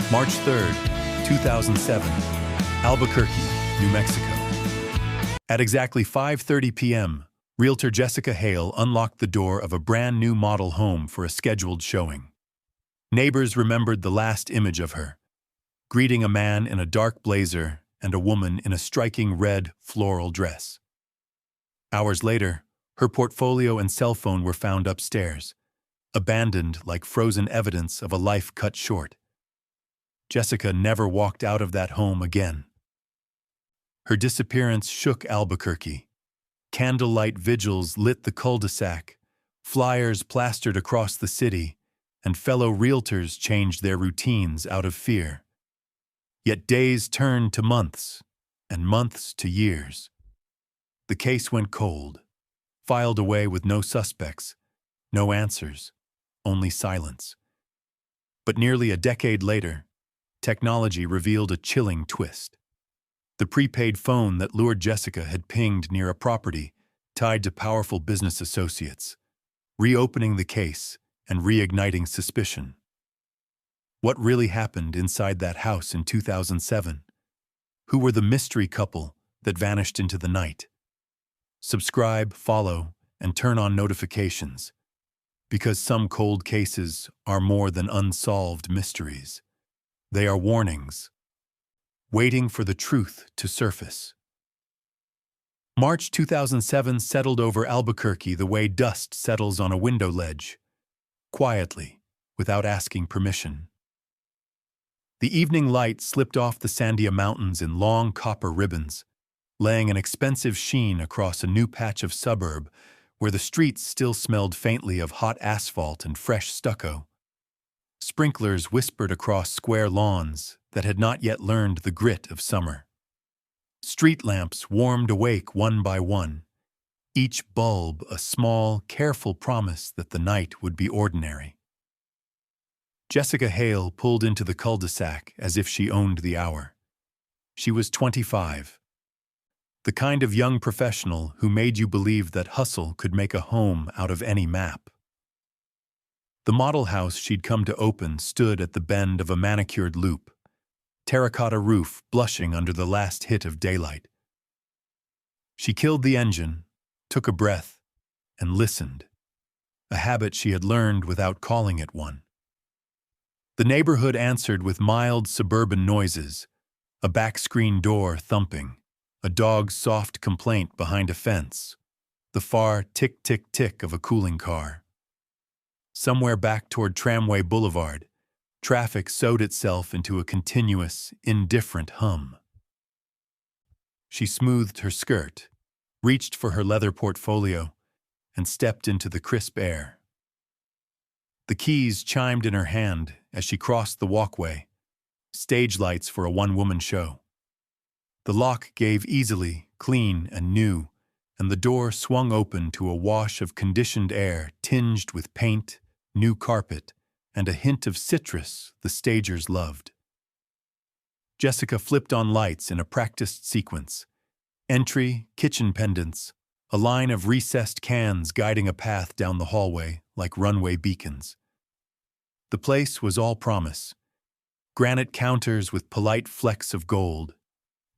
March 3rd, 2007, Albuquerque, New Mexico. At exactly 5:30 p.m., realtor Jessica Hale unlocked the door of a brand new model home for a scheduled showing. Neighbors remembered the last image of her, greeting a man in a dark blazer and a woman in a striking red floral dress. Hours later, her portfolio and cell phone were found upstairs, abandoned like frozen evidence of a life cut short. Jessica never walked out of that home again. Her disappearance shook Albuquerque. Candlelight vigils lit the cul-de-sac, flyers plastered across the city, and fellow realtors changed their routines out of fear. Yet days turned to months, and months to years. The case went cold, filed away with no suspects, no answers, only silence. But nearly a decade later, technology revealed a chilling twist. The prepaid phone that lured Jessica had pinged near a property tied to powerful business associates, reopening the case and reigniting suspicion. What really happened inside that house in 2007? Who were the mystery couple that vanished into the night? Subscribe, follow, and turn on notifications, because some cold cases are more than unsolved mysteries. They are warnings, waiting for the truth to surface. March 2007 settled over Albuquerque the way dust settles on a window ledge, quietly, without asking permission. The evening light slipped off the Sandia Mountains in long copper ribbons, laying an expensive sheen across a new patch of suburb where the streets still smelled faintly of hot asphalt and fresh stucco. Sprinklers whispered across square lawns that had not yet learned the grit of summer. Street lamps warmed awake one by one, each bulb a small, careful promise that the night would be ordinary. Jessica Hale pulled into the cul-de-sac as if she owned the hour. She was 25. The kind of young professional who made you believe that hustle could make a home out of any map. The model house she'd come to open stood at the bend of a manicured loop, terracotta roof blushing under the last hit of daylight. She killed the engine, took a breath, and listened, a habit she had learned without calling it one. The neighborhood answered with mild suburban noises, a back screen door thumping, a dog's soft complaint behind a fence, the far tick-tick-tick of a cooling car. Somewhere back toward Tramway Boulevard, traffic sewed itself into a continuous, indifferent hum. She smoothed her skirt, reached for her leather portfolio, and stepped into the crisp air. The keys chimed in her hand as she crossed the walkway, stage lights for a one-woman show. The lock gave easily, clean and new, and the door swung open to a wash of conditioned air tinged with paint, new carpet, and a hint of citrus the stagers loved. Jessica flipped on lights in a practiced sequence. Entry, kitchen pendants, a line of recessed cans guiding a path down the hallway like runway beacons. The place was all promise. Granite counters with polite flecks of gold,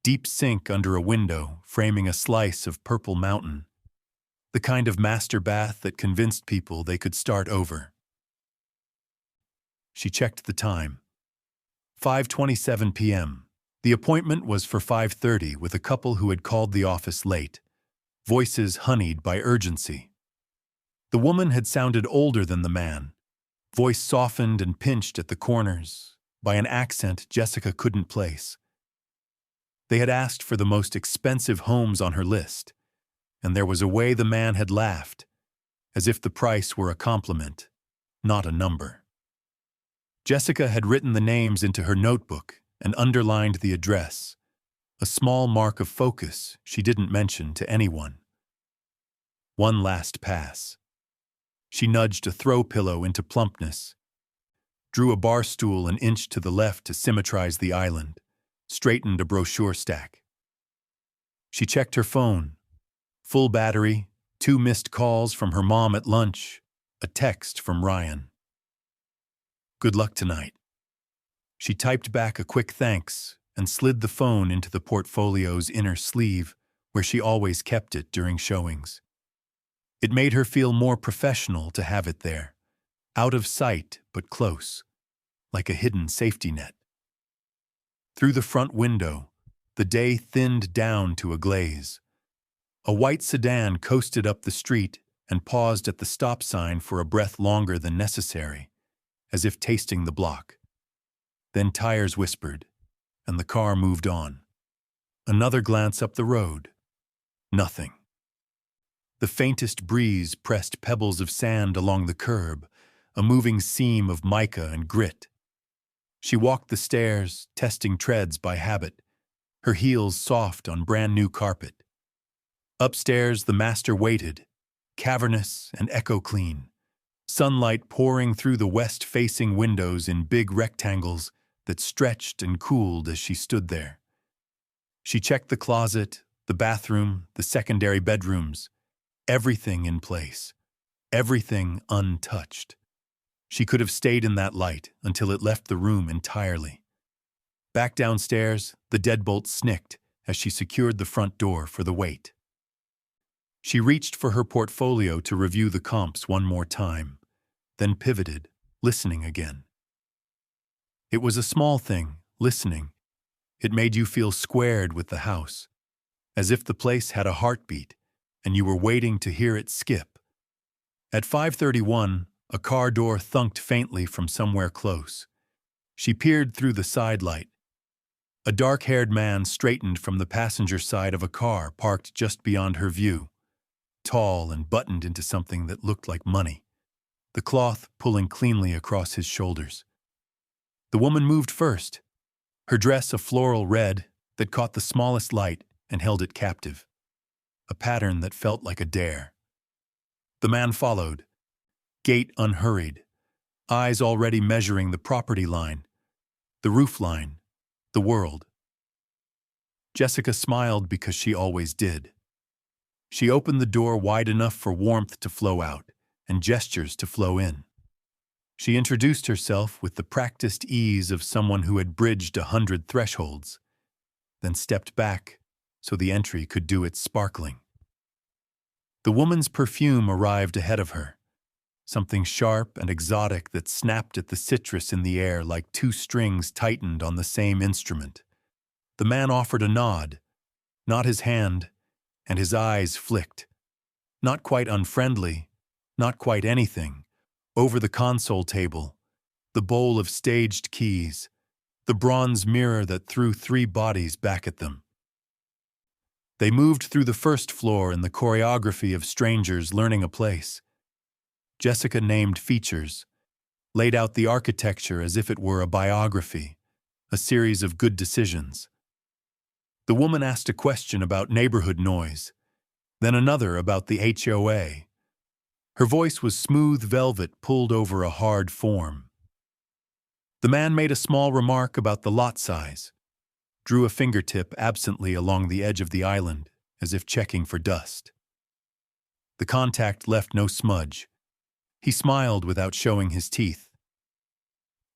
deep sink under a window framing a slice of purple mountain, the kind of master bath that convinced people they could start over. She checked the time. 5:27 p.m. The appointment was for 5:30 with a couple who had called the office late, voices honeyed by urgency. The woman had sounded older than the man, voice softened and pinched at the corners by an accent Jessica couldn't place. They had asked for the most expensive homes on her list, and there was a way the man had laughed, as if the price were a compliment, not a number. Jessica had written the names into her notebook and underlined the address, a small mark of focus she didn't mention to anyone. One last pass. She nudged a throw pillow into plumpness, drew a bar stool an inch to the left to symmetrize the island, straightened a brochure stack. She checked her phone. Full battery, 2 missed calls from her mom at lunch, a text from Ryan. Good luck tonight. She typed back a quick thanks and slid the phone into the portfolio's inner sleeve, where she always kept it during showings. It made her feel more professional to have it there, out of sight but close, like a hidden safety net. Through the front window, the day thinned down to a glaze. A white sedan coasted up the street and paused at the stop sign for a breath longer than necessary, as if tasting the block. Then tires whispered, and the car moved on. Another glance up the road. Nothing. The faintest breeze pressed pebbles of sand along the curb, a moving seam of mica and grit. She walked the stairs, testing treads by habit, her heels soft on brand-new carpet. Upstairs, the master waited, cavernous and echo-clean, sunlight pouring through the west-facing windows in big rectangles that stretched and cooled as she stood there. She checked the closet, the bathroom, the secondary bedrooms, everything in place, everything untouched. She could have stayed in that light until it left the room entirely. Back downstairs, the deadbolt snicked as she secured the front door for the wait. She reached for her portfolio to review the comps one more time, then pivoted, listening again. It was a small thing, listening. It made you feel squared with the house, as if the place had a heartbeat and you were waiting to hear it skip. At 5:31, a car door thunked faintly from somewhere close. She peered through the side light. A dark-haired man straightened from the passenger side of a car parked just beyond her view, tall and buttoned into something that looked like money, the cloth pulling cleanly across his shoulders. The woman moved first, her dress a floral red that caught the smallest light and held it captive, a pattern that felt like a dare. The man followed, gait unhurried, eyes already measuring the property line, the roof line, the world. Jessica smiled because she always did. She opened the door wide enough for warmth to flow out and gestures to flow in. She introduced herself with the practiced ease of someone who had bridged 100 thresholds, then stepped back so the entry could do its sparkling. The woman's perfume arrived ahead of her, something sharp and exotic that snapped at the citrus in the air like two strings tightened on the same instrument. The man offered a nod, not his hand, and his eyes flicked. Not quite unfriendly, not quite anything. Over the console table, the bowl of staged keys, the bronze mirror that threw 3 bodies back at them. They moved through the first floor in the choreography of strangers learning a place. Jessica named features, laid out the architecture as if it were a biography, a series of good decisions. The woman asked a question about neighborhood noise, then another about the HOA. Her voice was smooth velvet pulled over a hard form. The man made a small remark about the lot size, drew a fingertip absently along the edge of the island, as if checking for dust. The contact left no smudge. He smiled without showing his teeth.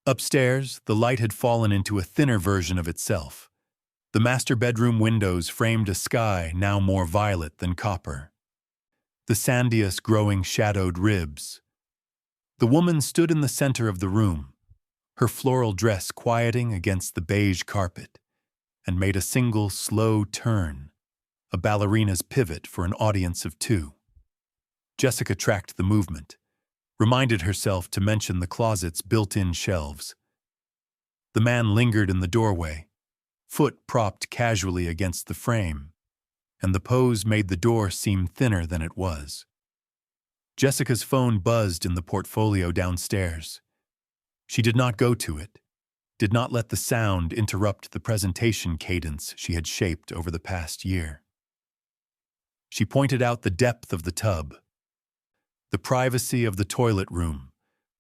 Upstairs, the light had fallen into a thinner version of itself. The master bedroom windows framed a sky now more violet than copper. The sandiest growing shadowed ribs. The woman stood in the center of the room, her floral dress quieting against the beige carpet, and made a single slow turn, a ballerina's pivot for an audience of 2. Jessica tracked the movement, reminded herself to mention the closet's built-in shelves. The man lingered in the doorway, foot propped casually against the frame, and the pose made the door seem thinner than it was. Jessica's phone buzzed in the portfolio downstairs. She did not go to it, did not let the sound interrupt the presentation cadence she had shaped over the past year. She pointed out the depth of the tub, the privacy of the toilet room,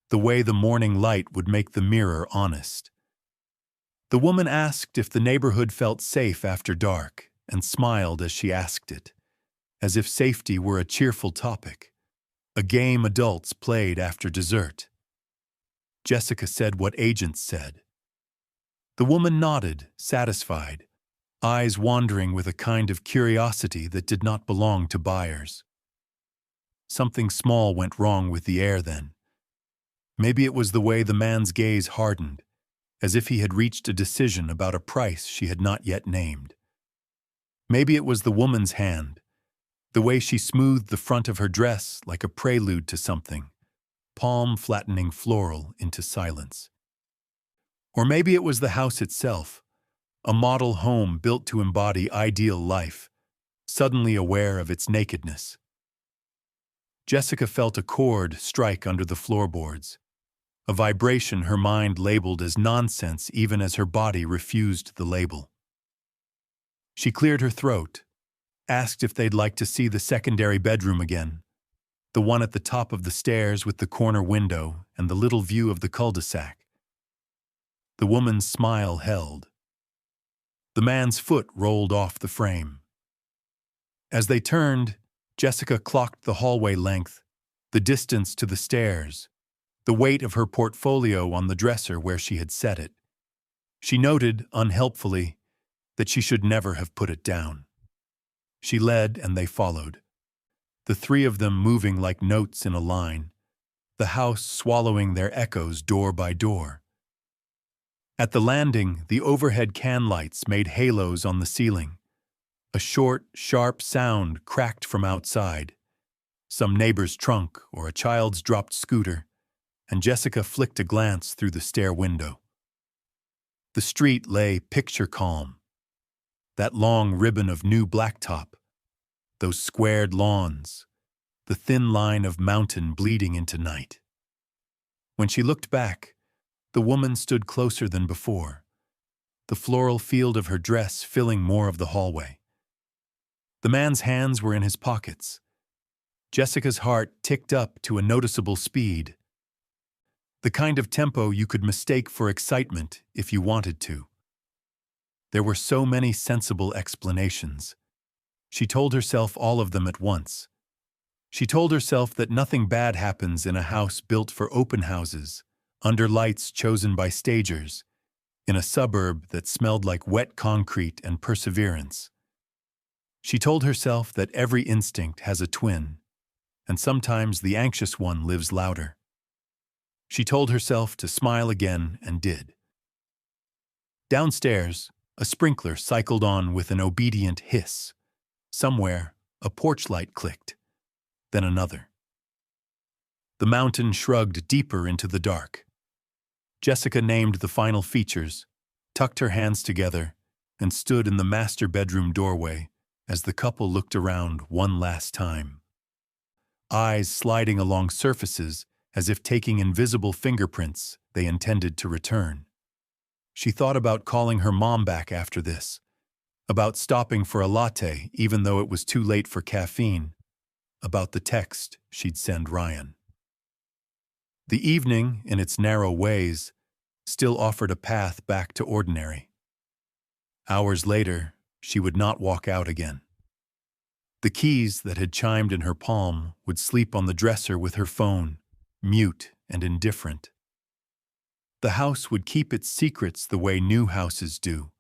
the way the morning light would make the mirror honest. The woman asked if the neighborhood felt safe after dark, and smiled as she asked it, as if safety were a cheerful topic, a game adults played after dessert. Jessica said what agents said. The woman nodded, satisfied, eyes wandering with a kind of curiosity that did not belong to buyers. Something small went wrong with the air then. Maybe it was the way the man's gaze hardened, as if he had reached a decision about a price she had not yet named. Maybe it was the woman's hand, the way she smoothed the front of her dress like a prelude to something, palm flattening floral into silence. Or maybe it was the house itself, a model home built to embody ideal life, suddenly aware of its nakedness. Jessica felt a chord strike under the floorboards, a vibration her mind labeled as nonsense even as her body refused the label. She cleared her throat, asked if they'd like to see the secondary bedroom again, the one at the top of the stairs with the corner window and the little view of the cul-de-sac. The woman's smile held. The man's foot rolled off the frame. As they turned, Jessica clocked the hallway length, the distance to the stairs, the weight of her portfolio on the dresser where she had set it. She noted, unhelpfully, that she should never have put it down. She led and they followed, the three of them moving like notes in a line, the house swallowing their echoes door by door. At the landing, the overhead can lights made halos on the ceiling. A short, sharp sound cracked from outside, some neighbor's trunk or a child's dropped scooter, and Jessica flicked a glance through the stair window. The street lay picture calm. That long ribbon of new blacktop, those squared lawns, the thin line of mountain bleeding into night. When she looked back, the woman stood closer than before, the floral field of her dress filling more of the hallway. The man's hands were in his pockets. Jessica's heart ticked up to a noticeable speed, the kind of tempo you could mistake for excitement if you wanted to. There were so many sensible explanations. She told herself all of them at once. She told herself that nothing bad happens in a house built for open houses, under lights chosen by stagers, in a suburb that smelled like wet concrete and perseverance. She told herself that every instinct has a twin, and sometimes the anxious one lives louder. She told herself to smile again and did. Downstairs, a sprinkler cycled on with an obedient hiss. Somewhere, a porch light clicked, then another. The mountain shrugged deeper into the dark. Jessica named the final features, tucked her hands together, and stood in the master bedroom doorway as the couple looked around one last time. Eyes sliding along surfaces as if taking invisible fingerprints they intended to return. She thought about calling her mom back after this, about stopping for a latte even though it was too late for caffeine, about the text she'd send Ryan. The evening, in its narrow ways, still offered a path back to ordinary. Hours later, she would not walk out again. The keys that had chimed in her palm would sleep on the dresser with her phone, mute and indifferent. The house would keep its secrets the way new houses do,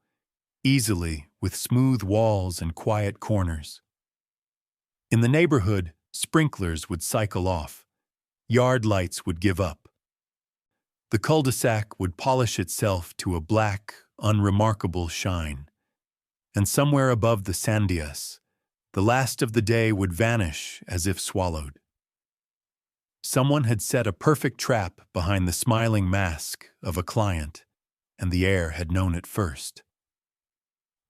easily, with smooth walls and quiet corners. In the neighborhood, sprinklers would cycle off, yard lights would give up. The cul-de-sac would polish itself to a black, unremarkable shine, and somewhere above the sandias, the last of the day would vanish as if swallowed. Someone had set a perfect trap behind the smiling mask of a client, and the air had known it first.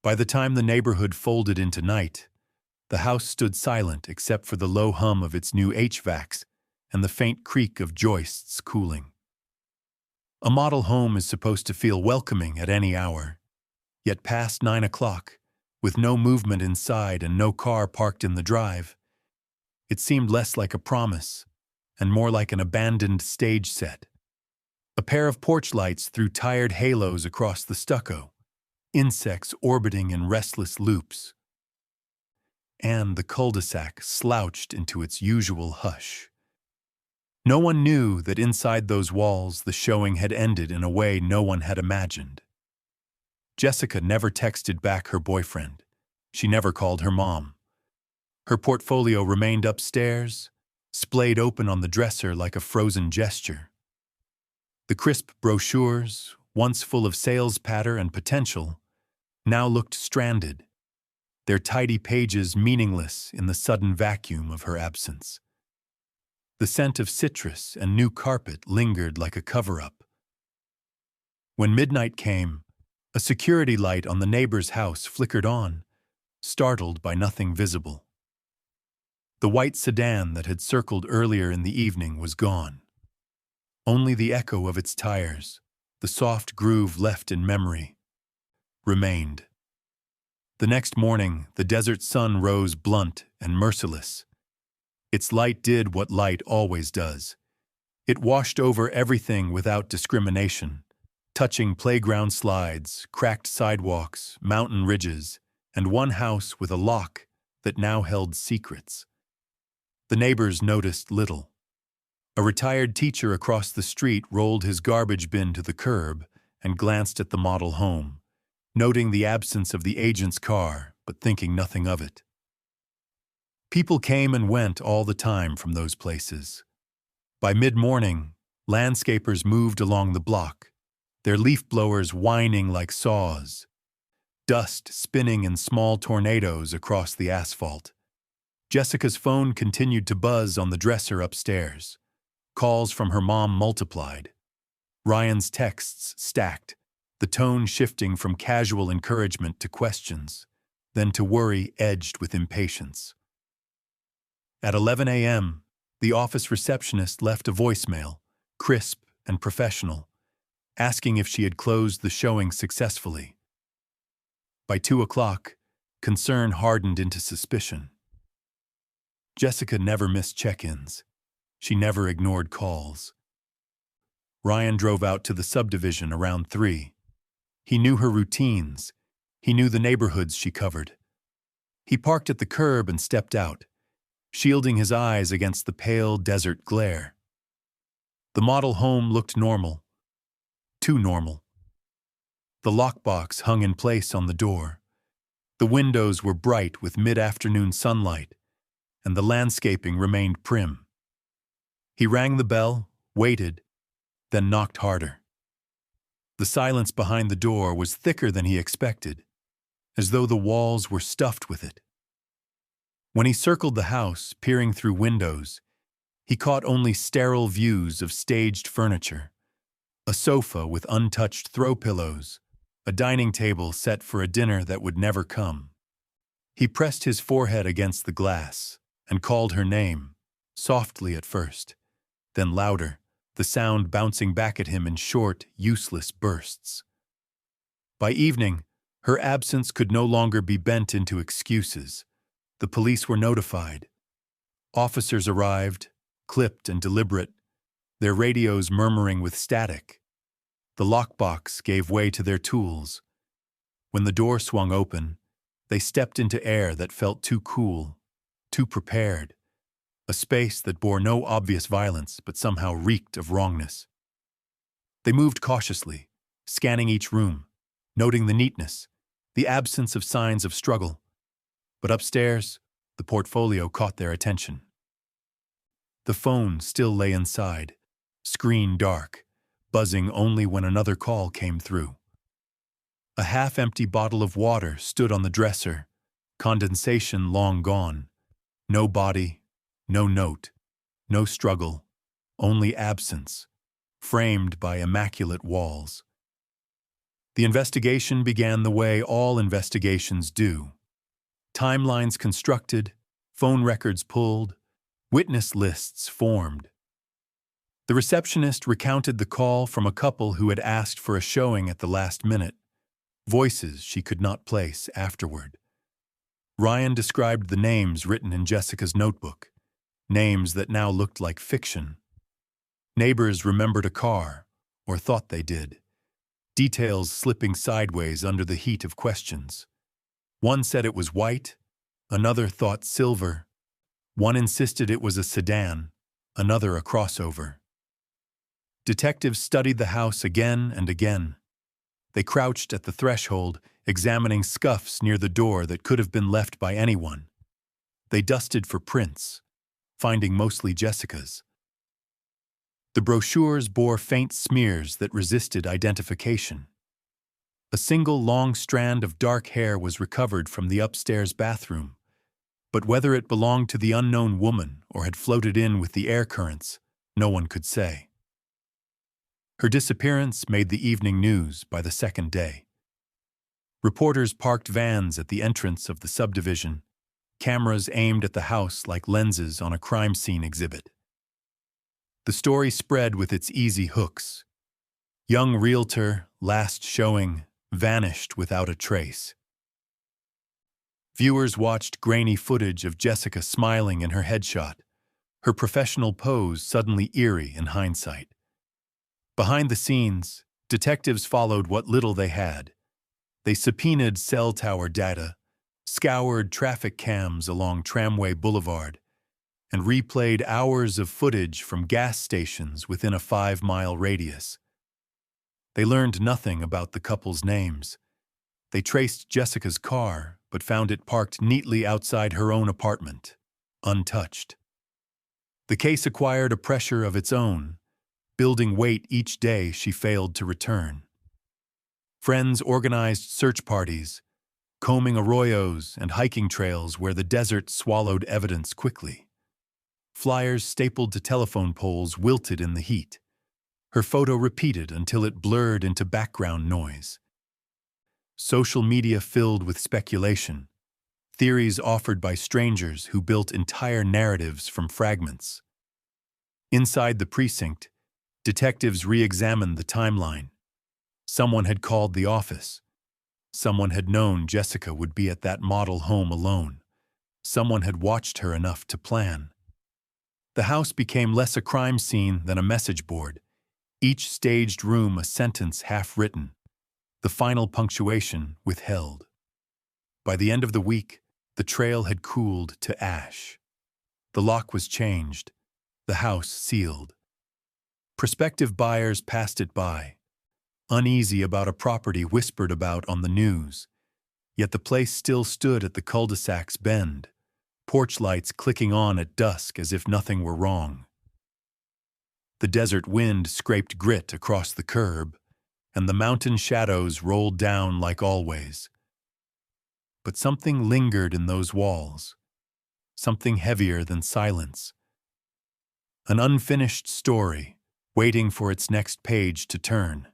By the time the neighborhood folded into night, the house stood silent except for the low hum of its new HVACs and the faint creak of joists cooling. A model home is supposed to feel welcoming at any hour, yet past 9 o'clock, with no movement inside and no car parked in the drive, it seemed less like a promise and more like an abandoned stage set. A pair of porch lights threw tired halos across the stucco, insects orbiting in restless loops. And the cul-de-sac slouched into its usual hush. No one knew that inside those walls the showing had ended in a way no one had imagined. Jessica never texted back her boyfriend. She never called her mom. Her portfolio remained upstairs, splayed open on the dresser like a frozen gesture. The crisp brochures, once full of sales patter and potential, now looked stranded, their tidy pages meaningless in the sudden vacuum of her absence. The scent of citrus and new carpet lingered like a cover-up. When midnight came, a security light on the neighbor's house flickered on, startled by nothing visible. The white sedan that had circled earlier in the evening was gone. Only the echo of its tires, the soft groove left in memory, remained. The next morning, the desert sun rose blunt and merciless. Its light did what light always does. It washed over everything without discrimination, touching playground slides, cracked sidewalks, mountain ridges, and one house with a lock that now held secrets. The neighbors noticed little. A retired teacher across the street rolled his garbage bin to the curb and glanced at the model home, noting the absence of the agent's car, but thinking nothing of it. People came and went all the time from those places. By mid-morning, landscapers moved along the block, their leaf blowers whining like saws, dust spinning in small tornadoes across the asphalt. Jessica's phone continued to buzz on the dresser upstairs. Calls from her mom multiplied. Ryan's texts stacked, the tone shifting from casual encouragement to questions, then to worry edged with impatience. At 11 a.m., the office receptionist left a voicemail, crisp and professional, asking if she had closed the showing successfully. By 2 o'clock, concern hardened into suspicion. Jessica never missed check-ins. She never ignored calls. Ryan drove out to the subdivision around 3. He knew her routines. He knew the neighborhoods she covered. He parked at the curb and stepped out, shielding his eyes against the pale desert glare. The model home looked normal. Too normal. The lockbox hung in place on the door. The windows were bright with mid-afternoon sunlight, and the landscaping remained prim. He rang the bell, waited, then knocked harder. The silence behind the door was thicker than he expected, as though the walls were stuffed with it. When he circled the house, peering through windows, he caught only sterile views of staged furniture, a sofa with untouched throw pillows, a dining table set for a dinner that would never come. He pressed his forehead against the glass and called her name, softly at first, then louder, the sound bouncing back at him in short, useless bursts. By evening, her absence could no longer be bent into excuses. The police were notified. Officers arrived, clipped and deliberate, their radios murmuring with static. The lockbox gave way to their tools. When the door swung open, they stepped into air that felt too cool, too prepared, a space that bore no obvious violence but somehow reeked of wrongness. They moved cautiously, scanning each room, noting the neatness, the absence of signs of struggle. But upstairs, the portfolio caught their attention. The phone still lay inside, screen dark, buzzing only when another call came through. A half-empty bottle of water stood on the dresser, condensation long gone. No body, no note, no struggle, only absence, framed by immaculate walls. The investigation began the way all investigations do. Timelines constructed, phone records pulled, witness lists formed. The receptionist recounted the call from a couple who had asked for a showing at the last minute, voices she could not place afterward. Ryan described the names written in Jessica's notebook, names that now looked like fiction. Neighbors remembered a car, or thought they did, details slipping sideways under the heat of questions. One said it was white, another thought silver. One insisted it was a sedan, another a crossover. Detectives studied the house again and again. They crouched at the threshold, examining scuffs near the door that could have been left by anyone. They dusted for prints, finding mostly Jessica's. The brochures bore faint smears that resisted identification. A single long strand of dark hair was recovered from the upstairs bathroom, but whether it belonged to the unknown woman or had floated in with the air currents, no one could say. Her disappearance made the evening news by the second day. Reporters parked vans at the entrance of the subdivision, cameras aimed at the house like lenses on a crime scene exhibit. The story spread with its easy hooks. Young realtor, last showing, vanished without a trace. Viewers watched grainy footage of Jessica smiling in her headshot, her professional pose suddenly eerie in hindsight. Behind the scenes, detectives followed what little they had. They subpoenaed cell tower data, scoured traffic cams along Tramway Boulevard, and replayed hours of footage from gas stations within a 5-mile radius. They learned nothing about the couple's names. They traced Jessica's car, but found it parked neatly outside her own apartment, untouched. The case acquired a pressure of its own, building weight each day she failed to return. Friends organized search parties, combing arroyos and hiking trails where the desert swallowed evidence quickly. Flyers stapled to telephone poles wilted in the heat. Her photo repeated until it blurred into background noise. Social media filled with speculation, theories offered by strangers who built entire narratives from fragments. Inside the precinct, detectives re-examined the timeline. Someone had called the office. Someone had known Jessica would be at that model home alone. Someone had watched her enough to plan. The house became less a crime scene than a message board, each staged room a sentence half-written, the final punctuation withheld. By the end of the week, the trail had cooled to ash. The lock was changed, the house sealed. Prospective buyers passed it by, uneasy about a property whispered about on the news, yet the place still stood at the cul-de-sac's bend, porch lights clicking on at dusk as if nothing were wrong. The desert wind scraped grit across the curb, and the mountain shadows rolled down like always. But something lingered in those walls, something heavier than silence. An unfinished story, waiting for its next page to turn.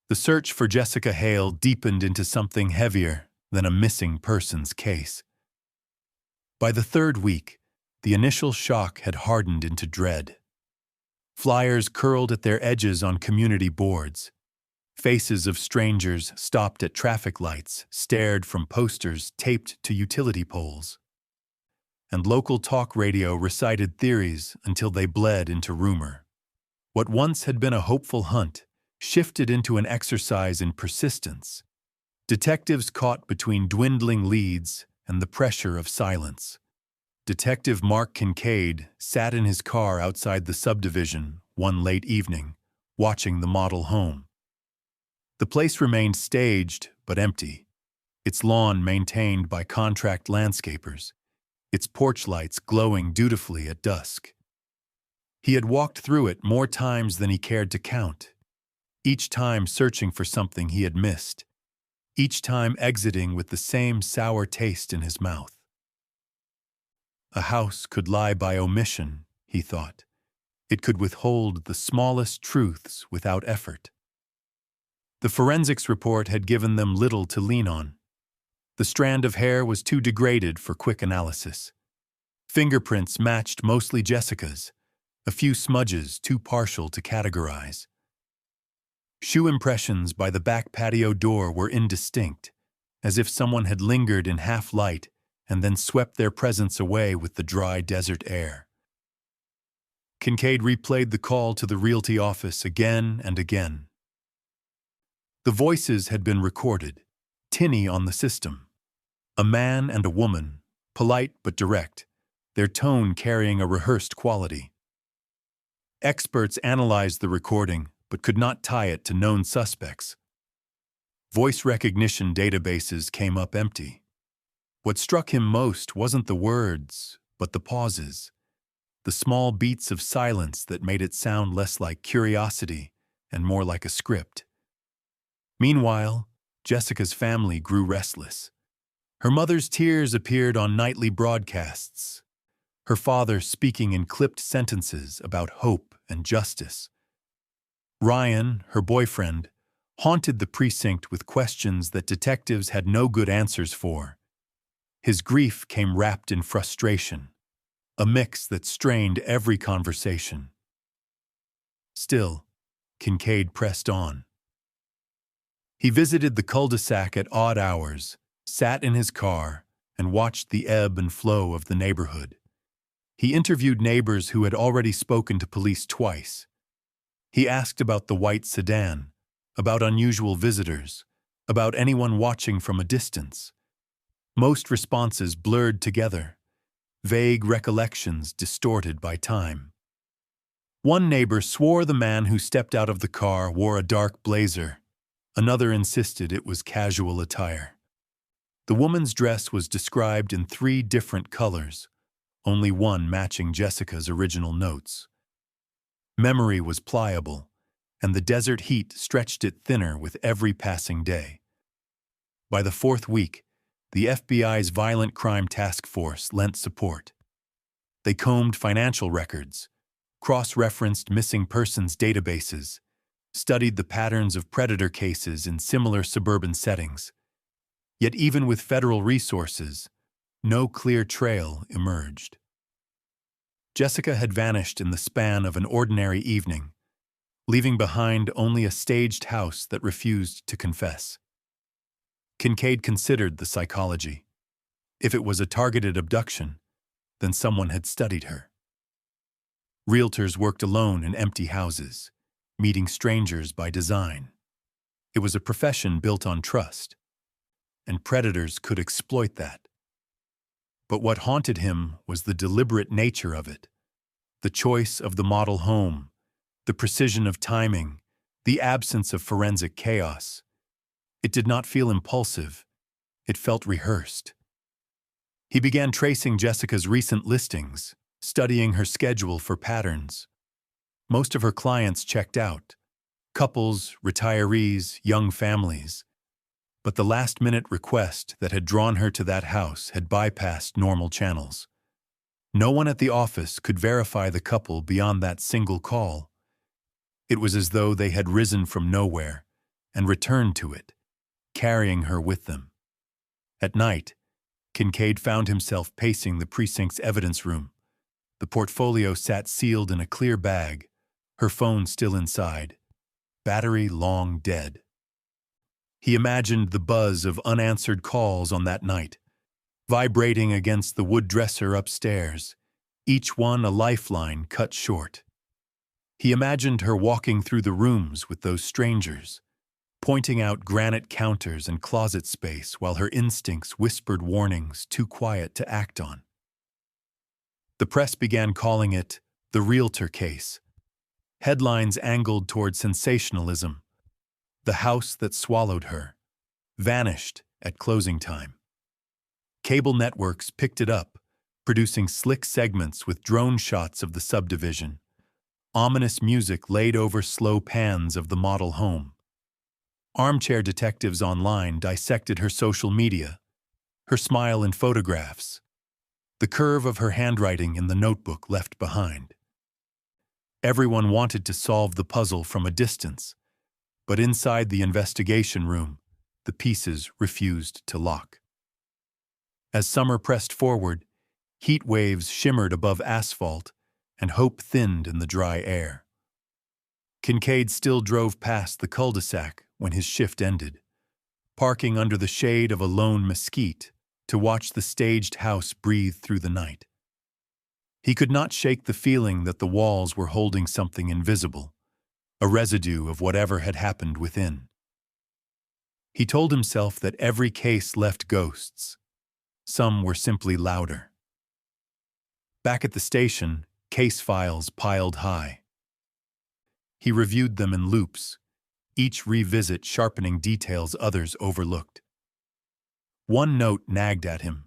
The search for Jessica Hale deepened into something heavier than a missing persons case. By the third week, the initial shock had hardened into dread. Flyers curled at their edges on community boards. Faces of strangers stopped at traffic lights, stared from posters taped to utility poles. And local talk radio recited theories until they bled into rumor. What once had been a hopeful hunt shifted into an exercise in persistence. Detectives caught between dwindling leads and the pressure of silence. Detective Mark Kincaid sat in his car outside the subdivision one late evening, watching the model home. The place remained staged but empty, its lawn maintained by contract landscapers, its porch lights glowing dutifully at dusk. He had walked through it more times than he cared to count, each time searching for something he had missed, each time exiting with the same sour taste in his mouth. A house could lie by omission, he thought. It could withhold the smallest truths without effort. The forensics report had given them little to lean on. The strand of hair was too degraded for quick analysis. Fingerprints matched mostly Jessica's, a few smudges too partial to categorize. Shoe impressions by the back patio door were indistinct, as if someone had lingered in half-light and then swept their presence away with the dry desert air. Kincaid replayed the call to the realty office again and again. The voices had been recorded, tinny on the system. A man and a woman, polite but direct, their tone carrying a rehearsed quality. Experts analyzed the recording but could not tie it to known suspects. Voice recognition databases came up empty. What struck him most wasn't the words, but the pauses, the small beats of silence that made it sound less like curiosity and more like a script. Meanwhile, Jessica's family grew restless. Her mother's tears appeared on nightly broadcasts, her father speaking in clipped sentences about hope and justice. Ryan, her boyfriend, haunted the precinct with questions that detectives had no good answers for. His grief came wrapped in frustration, a mix that strained every conversation. Still, Kincaid pressed on. He visited the cul-de-sac at odd hours, sat in his car, and watched the ebb and flow of the neighborhood. He interviewed neighbors who had already spoken to police twice. He asked about the white sedan, about unusual visitors, about anyone watching from a distance. Most responses blurred together, vague recollections distorted by time. One neighbor swore the man who stepped out of the car wore a dark blazer. Another insisted it was casual attire. The woman's dress was described in 3 different colors, only one matching Jessica's original notes. Memory was pliable, and the desert heat stretched it thinner with every passing day. By the 4th week, the FBI's Violent Crime Task Force lent support. They combed financial records, cross-referenced missing persons databases, studied the patterns of predator cases in similar suburban settings. Yet even with federal resources, no clear trail emerged. Jessica had vanished in the span of an ordinary evening, leaving behind only a staged house that refused to confess. Kincaid considered the psychology. If it was a targeted abduction, then someone had studied her. Realtors worked alone in empty houses, meeting strangers by design. It was a profession built on trust, and predators could exploit that. But what haunted him was the deliberate nature of it, the choice of the model home, the precision of timing, the absence of forensic chaos. It did not feel impulsive. It felt rehearsed. He began tracing Jessica's recent listings, studying her schedule for patterns. Most of her clients checked out: couples, retirees, young families. But the last-minute request that had drawn her to that house had bypassed normal channels. No one at the office could verify the couple beyond that single call. It was as though they had risen from nowhere and returned to it, carrying her with them. At night, Kincaid found himself pacing the precinct's evidence room. The portfolio sat sealed in a clear bag, her phone still inside, battery long dead. He imagined the buzz of unanswered calls on that night, vibrating against the wood dresser upstairs, each one a lifeline cut short. He imagined her walking through the rooms with those strangers, pointing out granite counters and closet space while her instincts whispered warnings too quiet to act on. The press began calling it the realtor case. Headlines angled toward sensationalism. The house that swallowed her, vanished at closing time. Cable networks picked it up, producing slick segments with drone shots of the subdivision. Ominous music laid over slow pans of the model home. Armchair detectives online dissected her social media, her smile in photographs, the curve of her handwriting in the notebook left behind. Everyone wanted to solve the puzzle from a distance, but inside the investigation room, the pieces refused to lock. As summer pressed forward, heat waves shimmered above asphalt, and hope thinned in the dry air. Kincaid still drove past the cul-de-sac when his shift ended, parking under the shade of a lone mesquite to watch the staged house breathe through the night. He could not shake the feeling that the walls were holding something invisible, a residue of whatever had happened within. He told himself that every case left ghosts. Some were simply louder. Back at the station, case files piled high. He reviewed them in loops, each revisit sharpening details others overlooked. One note nagged at him.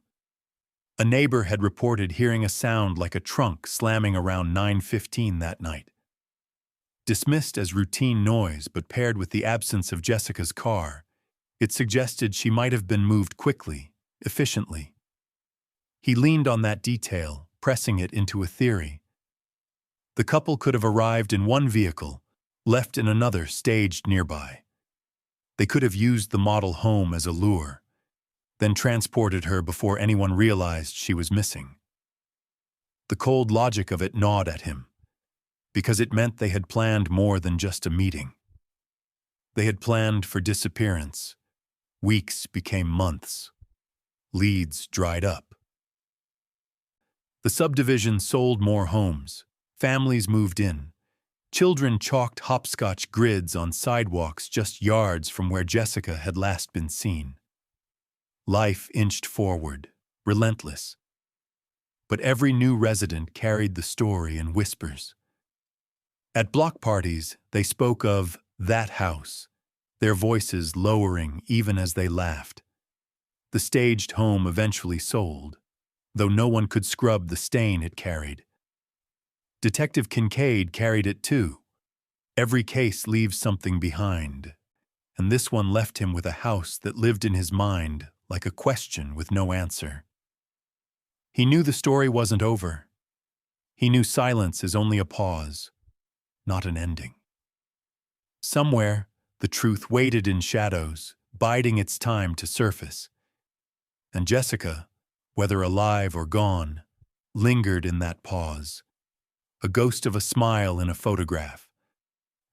A neighbor had reported hearing a sound like a trunk slamming around 9:15 that night. Dismissed as routine noise but paired with the absence of Jessica's car, it suggested she might have been moved quickly, efficiently. He leaned on that detail, pressing it into a theory. The couple could have arrived in one vehicle, left in another staged nearby. They could have used the model home as a lure, then transported her before anyone realized she was missing. The cold logic of it gnawed at him, because it meant they had planned more than just a meeting. They had planned for disappearance. Weeks became months. Leads dried up. The subdivision sold more homes. Families moved in. Children chalked hopscotch grids on sidewalks just yards from where Jessica had last been seen. Life inched forward, relentless. But every new resident carried the story in whispers. At block parties, they spoke of that house, their voices lowering even as they laughed. The staged home eventually sold, though no one could scrub the stain it carried. Detective Kincaid carried it too. Every case leaves something behind, and this one left him with a house that lived in his mind like a question with no answer. He knew the story wasn't over. He knew silence is only a pause, not an ending. Somewhere, the truth waited in shadows, biding its time to surface. And Jessica, whether alive or gone, lingered in that pause. A ghost of a smile in a photograph,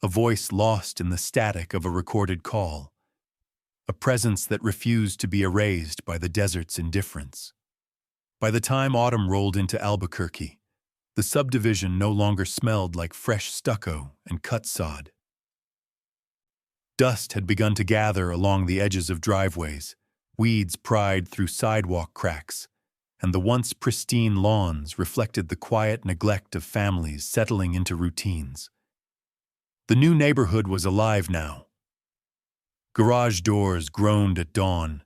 a voice lost in the static of a recorded call, a presence that refused to be erased by the desert's indifference. By the time autumn rolled into Albuquerque, the subdivision no longer smelled like fresh stucco and cut sod. Dust had begun to gather along the edges of driveways, weeds pried through sidewalk cracks, and the once pristine lawns reflected the quiet neglect of families settling into routines. The new neighborhood was alive now. Garage doors groaned at dawn.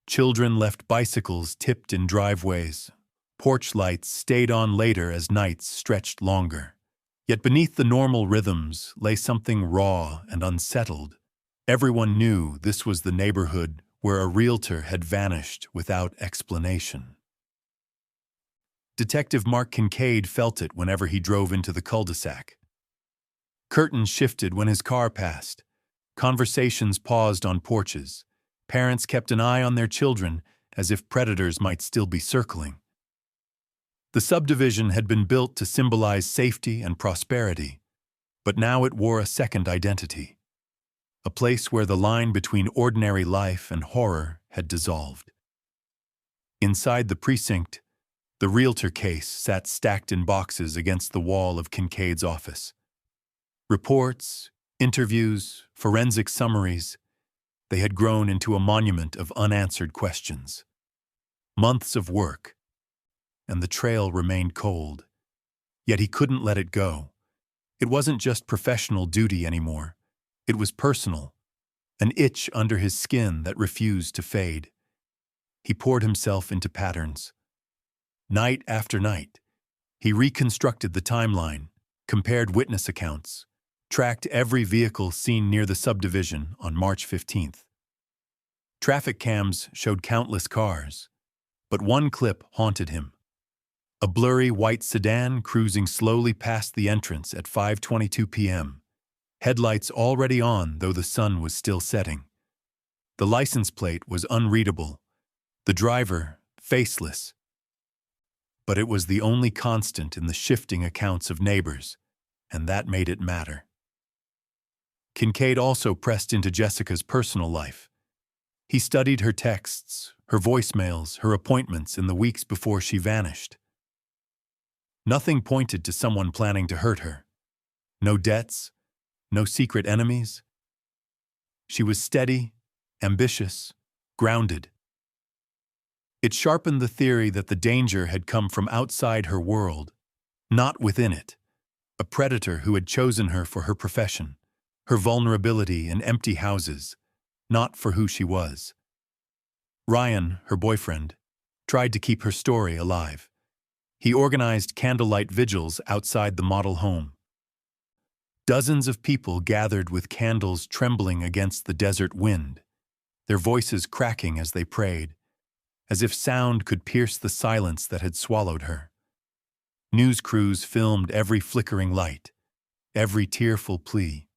Children left bicycles tipped in driveways. Porch lights stayed on later as nights stretched longer. Yet beneath the normal rhythms lay something raw and unsettled. Everyone knew this was the neighborhood where a realtor had vanished without explanation. Detective Mark Kincaid felt it whenever he drove into the cul-de-sac. Curtains shifted when his car passed. Conversations paused on porches. Parents kept an eye on their children as if predators might still be circling. The subdivision had been built to symbolize safety and prosperity, but now it wore a second identity. A place where the line between ordinary life and horror had dissolved. Inside the precinct, the realtor case sat stacked in boxes against the wall of Kincaid's office. Reports, interviews, forensic summaries, they had grown into a monument of unanswered questions. Months of work, and the trail remained cold. Yet he couldn't let it go. It wasn't just professional duty anymore. It was personal, an itch under his skin that refused to fade. He poured himself into patterns. Night after night, he reconstructed the timeline, compared witness accounts, tracked every vehicle seen near the subdivision on March 15th. Traffic cams showed countless cars, but one clip haunted him. A blurry white sedan cruising slowly past the entrance at 5:22 p.m., headlights already on though the sun was still setting. The license plate was unreadable, the driver faceless. But it was the only constant in the shifting accounts of neighbors, and that made it matter. Kincaid also pressed into Jessica's personal life. He studied her texts, her voicemails, her appointments in the weeks before she vanished. Nothing pointed to someone planning to hurt her. No debts, no secret enemies. She was steady, ambitious, grounded. It sharpened the theory that the danger had come from outside her world, not within it, a predator who had chosen her for her profession, her vulnerability in empty houses, not for who she was. Ryan, her boyfriend, tried to keep her story alive. He organized candlelight vigils outside the model home. Dozens of people gathered with candles trembling against the desert wind, their voices cracking as they prayed, as if sound could pierce the silence that had swallowed her. News crews filmed every flickering light, every tearful plea.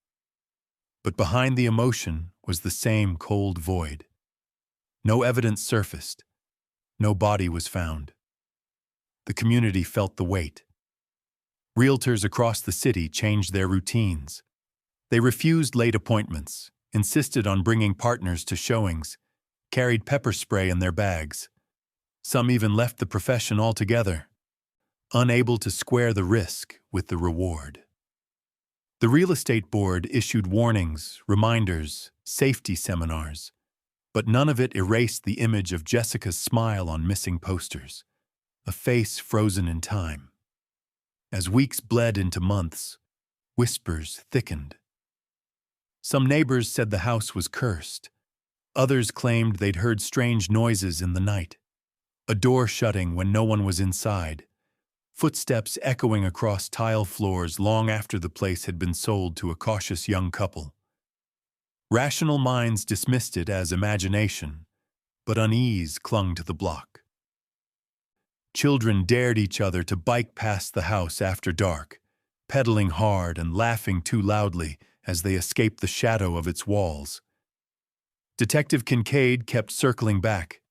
But behind the emotion was the same cold void. No evidence surfaced. No body was found. The community felt the weight. Realtors across the city changed their routines. They refused late appointments, insisted on bringing partners to showings, carried pepper spray in their bags. Some even left the profession altogether, unable to square the risk with the reward. The real estate board issued warnings, reminders, safety seminars, but none of it erased the image of Jessica's smile on missing posters, a face frozen in time. As weeks bled into months, whispers thickened. Some neighbors said the house was cursed. Others claimed they'd heard strange noises in the night, a door shutting when no one was inside, footsteps echoing across tile floors long after the place had been sold to a cautious young couple. Rational minds dismissed it as imagination, but unease clung to the block. Children dared each other to bike past the house after dark, pedaling hard and laughing too loudly as they escaped the shadow of its walls. Detective Kincaid kept circling back.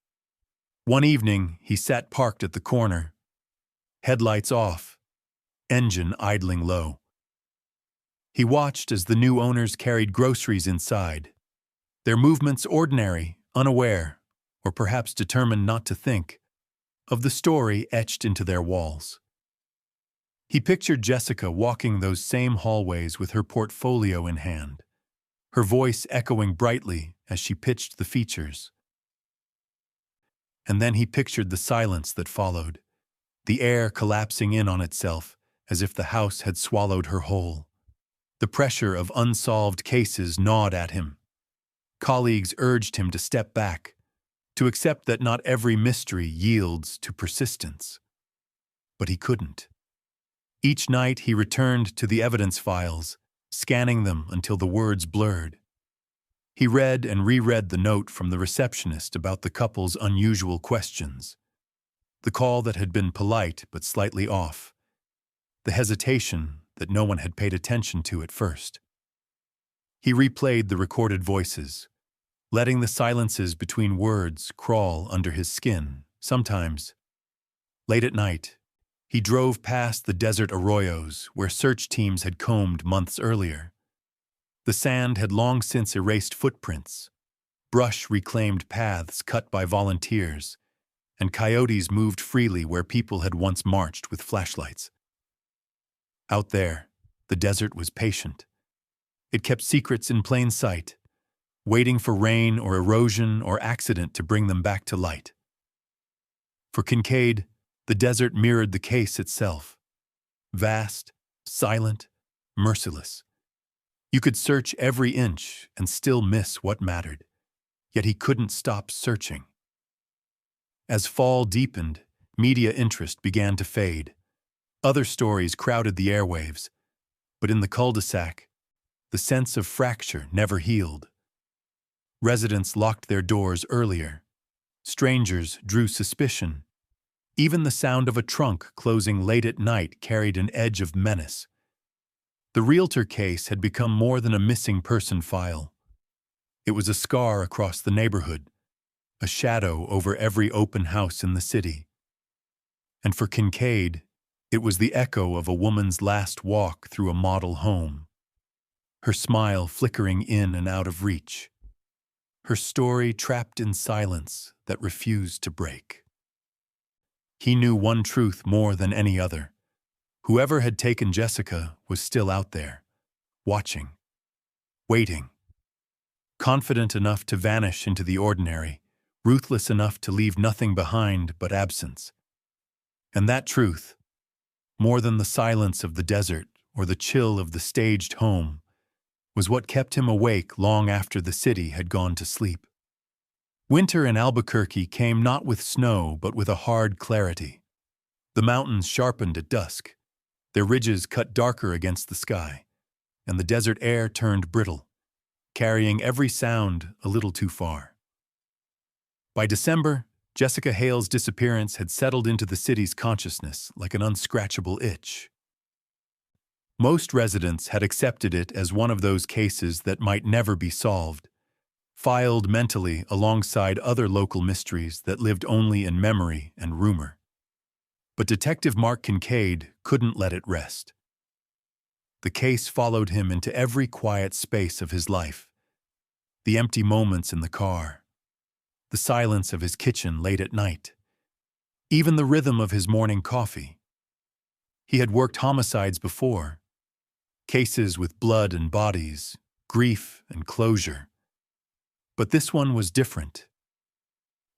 One evening, he sat parked at the corner, headlights off, engine idling low. He watched as the new owners carried groceries inside, their movements ordinary, unaware, or perhaps determined not to think, of the story etched into their walls. He pictured Jessica walking those same hallways with her portfolio in hand, her voice echoing brightly as she pitched the features. And then he pictured the silence that followed, the air collapsing in on itself as if the house had swallowed her whole. The pressure of unsolved cases gnawed at him. Colleagues urged him to step back, to accept that not every mystery yields to persistence. But he couldn't. Each night he returned to the evidence files, scanning them until the words blurred. He read and reread the note from the receptionist about the couple's unusual questions, the call that had been polite but slightly off, the hesitation that no one had paid attention to at first. He replayed the recorded voices, letting the silences between words crawl under his skin. Sometimes, late at night, he drove past the desert arroyos where search teams had combed months earlier. The sand had long since erased footprints, brush reclaimed paths cut by volunteers, and coyotes moved freely where people had once marched with flashlights. Out there, the desert was patient. It kept secrets in plain sight, waiting for rain or erosion or accident to bring them back to light. For Kincaid, the desert mirrored the case itself. Vast, silent, merciless. You could search every inch and still miss what mattered, yet he couldn't stop searching. As fall deepened, media interest began to fade. Other stories crowded the airwaves, but in the cul-de-sac, the sense of fracture never healed. Residents locked their doors earlier. Strangers drew suspicion. Even the sound of a trunk closing late at night carried an edge of menace. The realtor case had become more than a missing person file. It was a scar across the neighborhood, a shadow over every open house in the city. And for Kincaid, it was the echo of a woman's last walk through a model home, her smile flickering in and out of reach, her story trapped in silence that refused to break. He knew one truth more than any other. Whoever had taken Jessica was still out there, watching, waiting, confident enough to vanish into the ordinary, ruthless enough to leave nothing behind but absence. And that truth, more than the silence of the desert or the chill of the staged home, was what kept him awake long after the city had gone to sleep. Winter in Albuquerque came not with snow but with a hard clarity. The mountains sharpened at dusk, their ridges cut darker against the sky, and the desert air turned brittle, carrying every sound a little too far. By December, Jessica Hale's disappearance had settled into the city's consciousness like an unscratchable itch. Most residents had accepted it as one of those cases that might never be solved, filed mentally alongside other local mysteries that lived only in memory and rumor. But Detective Mark Kincaid couldn't let it rest. The case followed him into every quiet space of his life. The empty moments in the car, the silence of his kitchen late at night, even the rhythm of his morning coffee. He had worked homicides before, cases with blood and bodies, grief and closure. But this one was different.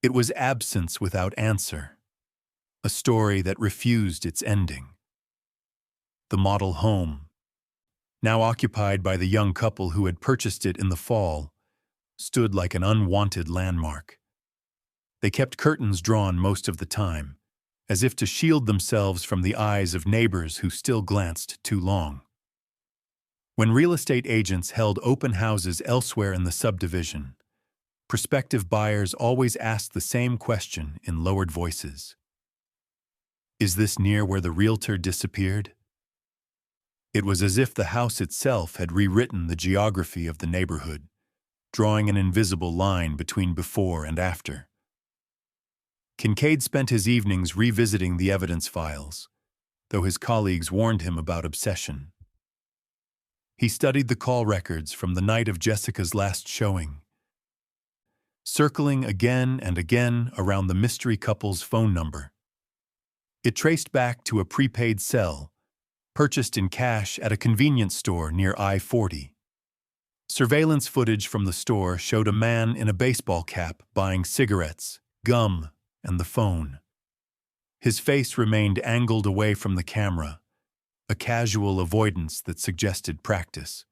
It was absence without answer, a story that refused its ending. The model home, now occupied by the young couple who had purchased it in the fall, stood like an unwanted landmark. They kept curtains drawn most of the time, as if to shield themselves from the eyes of neighbors who still glanced too long. When real estate agents held open houses elsewhere in the subdivision, prospective buyers always asked the same question in lowered voices. Is this near where the realtor disappeared? It was as if the house itself had rewritten the geography of the neighborhood, drawing an invisible line between before and after. Kincaid spent his evenings revisiting the evidence files, though his colleagues warned him about obsession. He studied the call records from the night of Jessica's last showing, circling again and again around the mystery couple's phone number. It traced back to a prepaid cell, purchased in cash at a convenience store near I-40. Surveillance footage from the store showed a man in a baseball cap buying cigarettes, gum, and the phone. His face remained angled away from the camera, a casual avoidance that suggested practice.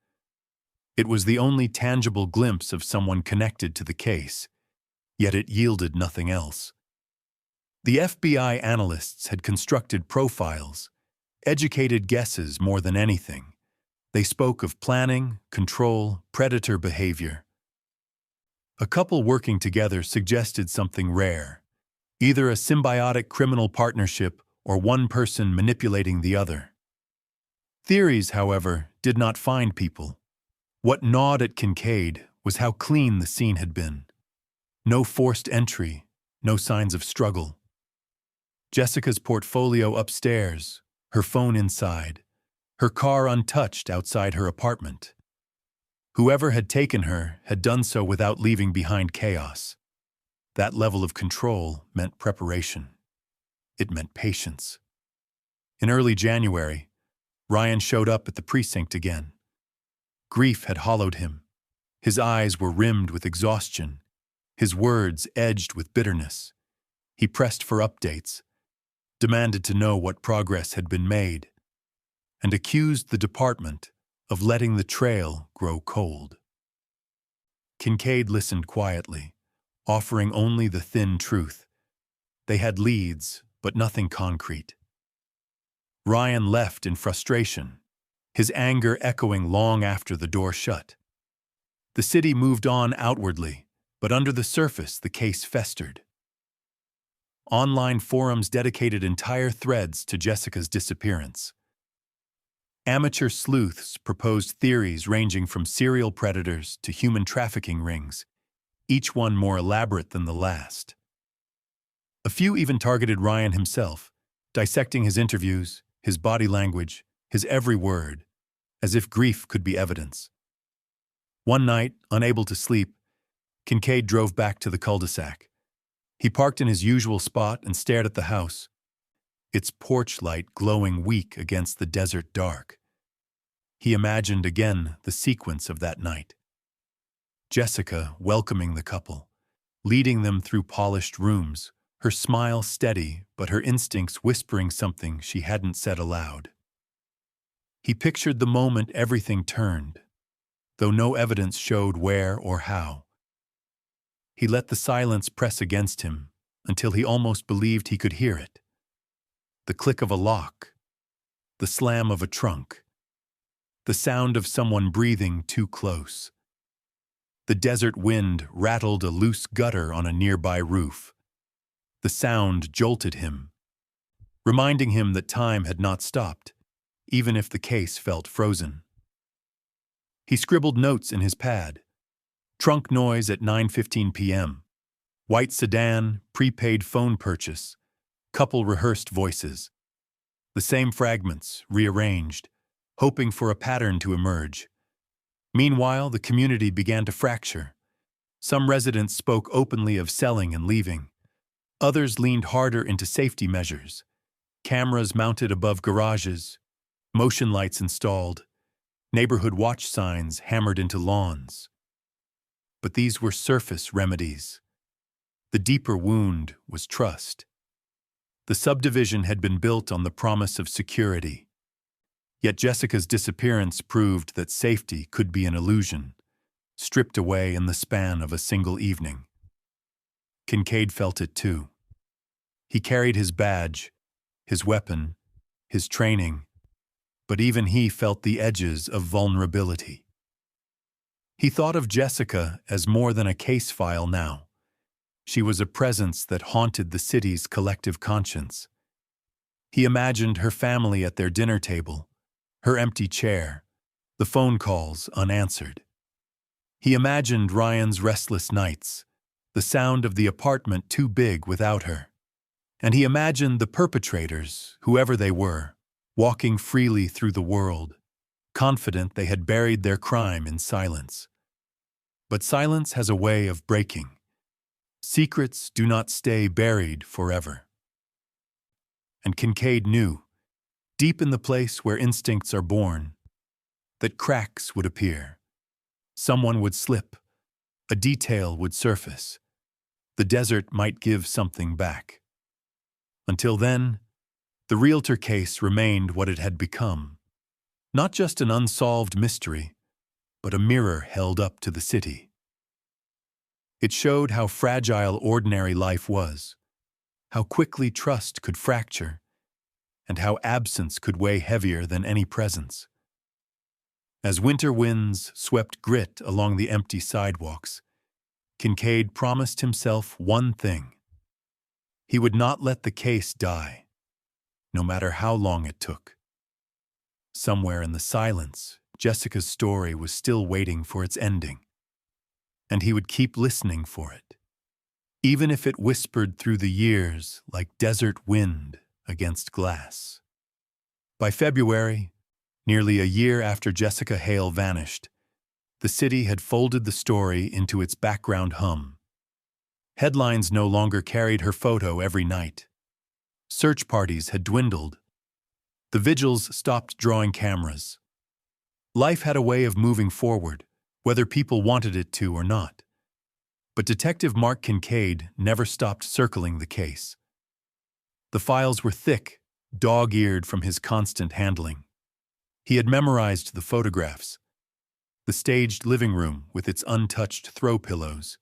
It was the only tangible glimpse of someone connected to the case, yet it yielded nothing else. The FBI analysts had constructed profiles, educated guesses more than anything. They spoke of planning, control, predator behavior. A couple working together suggested something rare, either a symbiotic criminal partnership or one person manipulating the other. Theories, however, did not find people. What gnawed at Kincaid was how clean the scene had been. No forced entry, no signs of struggle. Jessica's portfolio upstairs, her phone inside, her car untouched outside her apartment. Whoever had taken her had done so without leaving behind chaos. That level of control meant preparation. It meant patience. In early January, Ryan showed up at the precinct again. Grief had hollowed him. His eyes were rimmed with exhaustion, his words edged with bitterness. He pressed for updates, demanded to know what progress had been made, and accused the department of letting the trail grow cold. Kincaid listened quietly, offering only the thin truth. They had leads, but nothing concrete. Ryan left in frustration, his anger echoing long after the door shut. The city moved on outwardly, but under the surface the case festered. Online forums dedicated entire threads to Jessica's disappearance. Amateur sleuths proposed theories ranging from serial predators to human trafficking rings, each one more elaborate than the last. A few even targeted Ryan himself, dissecting his interviews, his body language, his every word, as if grief could be evidence. One night, unable to sleep, Kincaid drove back to the cul-de-sac. He parked in his usual spot and stared at the house, its porch light glowing weak against the desert dark. He imagined again the sequence of that night. Jessica welcoming the couple, leading them through polished rooms, her smile steady but her instincts whispering something she hadn't said aloud. He pictured the moment everything turned, though no evidence showed where or how. He let the silence press against him until he almost believed he could hear it. The click of a lock, the slam of a trunk, the sound of someone breathing too close. The desert wind rattled a loose gutter on a nearby roof. The sound jolted him, reminding him that time had not stopped, even if the case felt frozen. He scribbled notes in his pad. Trunk noise at 9:15 p.m. White sedan, prepaid phone purchase, couple rehearsed voices. The same fragments, rearranged, hoping for a pattern to emerge. Meanwhile, the community began to fracture. Some residents spoke openly of selling and leaving. Others leaned harder into safety measures. Cameras mounted above garages, motion lights installed, neighborhood watch signs hammered into lawns. But these were surface remedies. The deeper wound was trust. The subdivision had been built on the promise of security. Yet Jessica's disappearance proved that safety could be an illusion, stripped away in the span of a single evening. Kincaid felt it too. He carried his badge, his weapon, his training, but even he felt the edges of vulnerability. He thought of Jessica as more than a case file now. She was a presence that haunted the city's collective conscience. He imagined her family at their dinner table, her empty chair, the phone calls unanswered. He imagined Ryan's restless nights, the sound of the apartment too big without her. And he imagined the perpetrators, whoever they were, walking freely through the world, confident they had buried their crime in silence. But silence has a way of breaking. Secrets do not stay buried forever. And Kincaid knew, deep in the place where instincts are born, that cracks would appear. Someone would slip, a detail would surface. The desert might give something back. Until then, the realtor case remained what it had become. Not just an unsolved mystery, but a mirror held up to the city. It showed how fragile ordinary life was, how quickly trust could fracture, and how absence could weigh heavier than any presence. As winter winds swept grit along the empty sidewalks, Kincaid promised himself one thing. He would not let the case die, no matter how long it took. Somewhere in the silence, Jessica's story was still waiting for its ending, and he would keep listening for it, even if it whispered through the years like desert wind against glass. By February, nearly a year after Jessica Hale vanished, the city had folded the story into its background hum. Headlines no longer carried her photo every night. Search parties had dwindled. The vigils stopped drawing cameras. Life had a way of moving forward, whether people wanted it to or not. But Detective Mark Kincaid never stopped circling the case. The files were thick, dog-eared from his constant handling. He had memorized the photographs, the staged living room with its untouched throw pillows,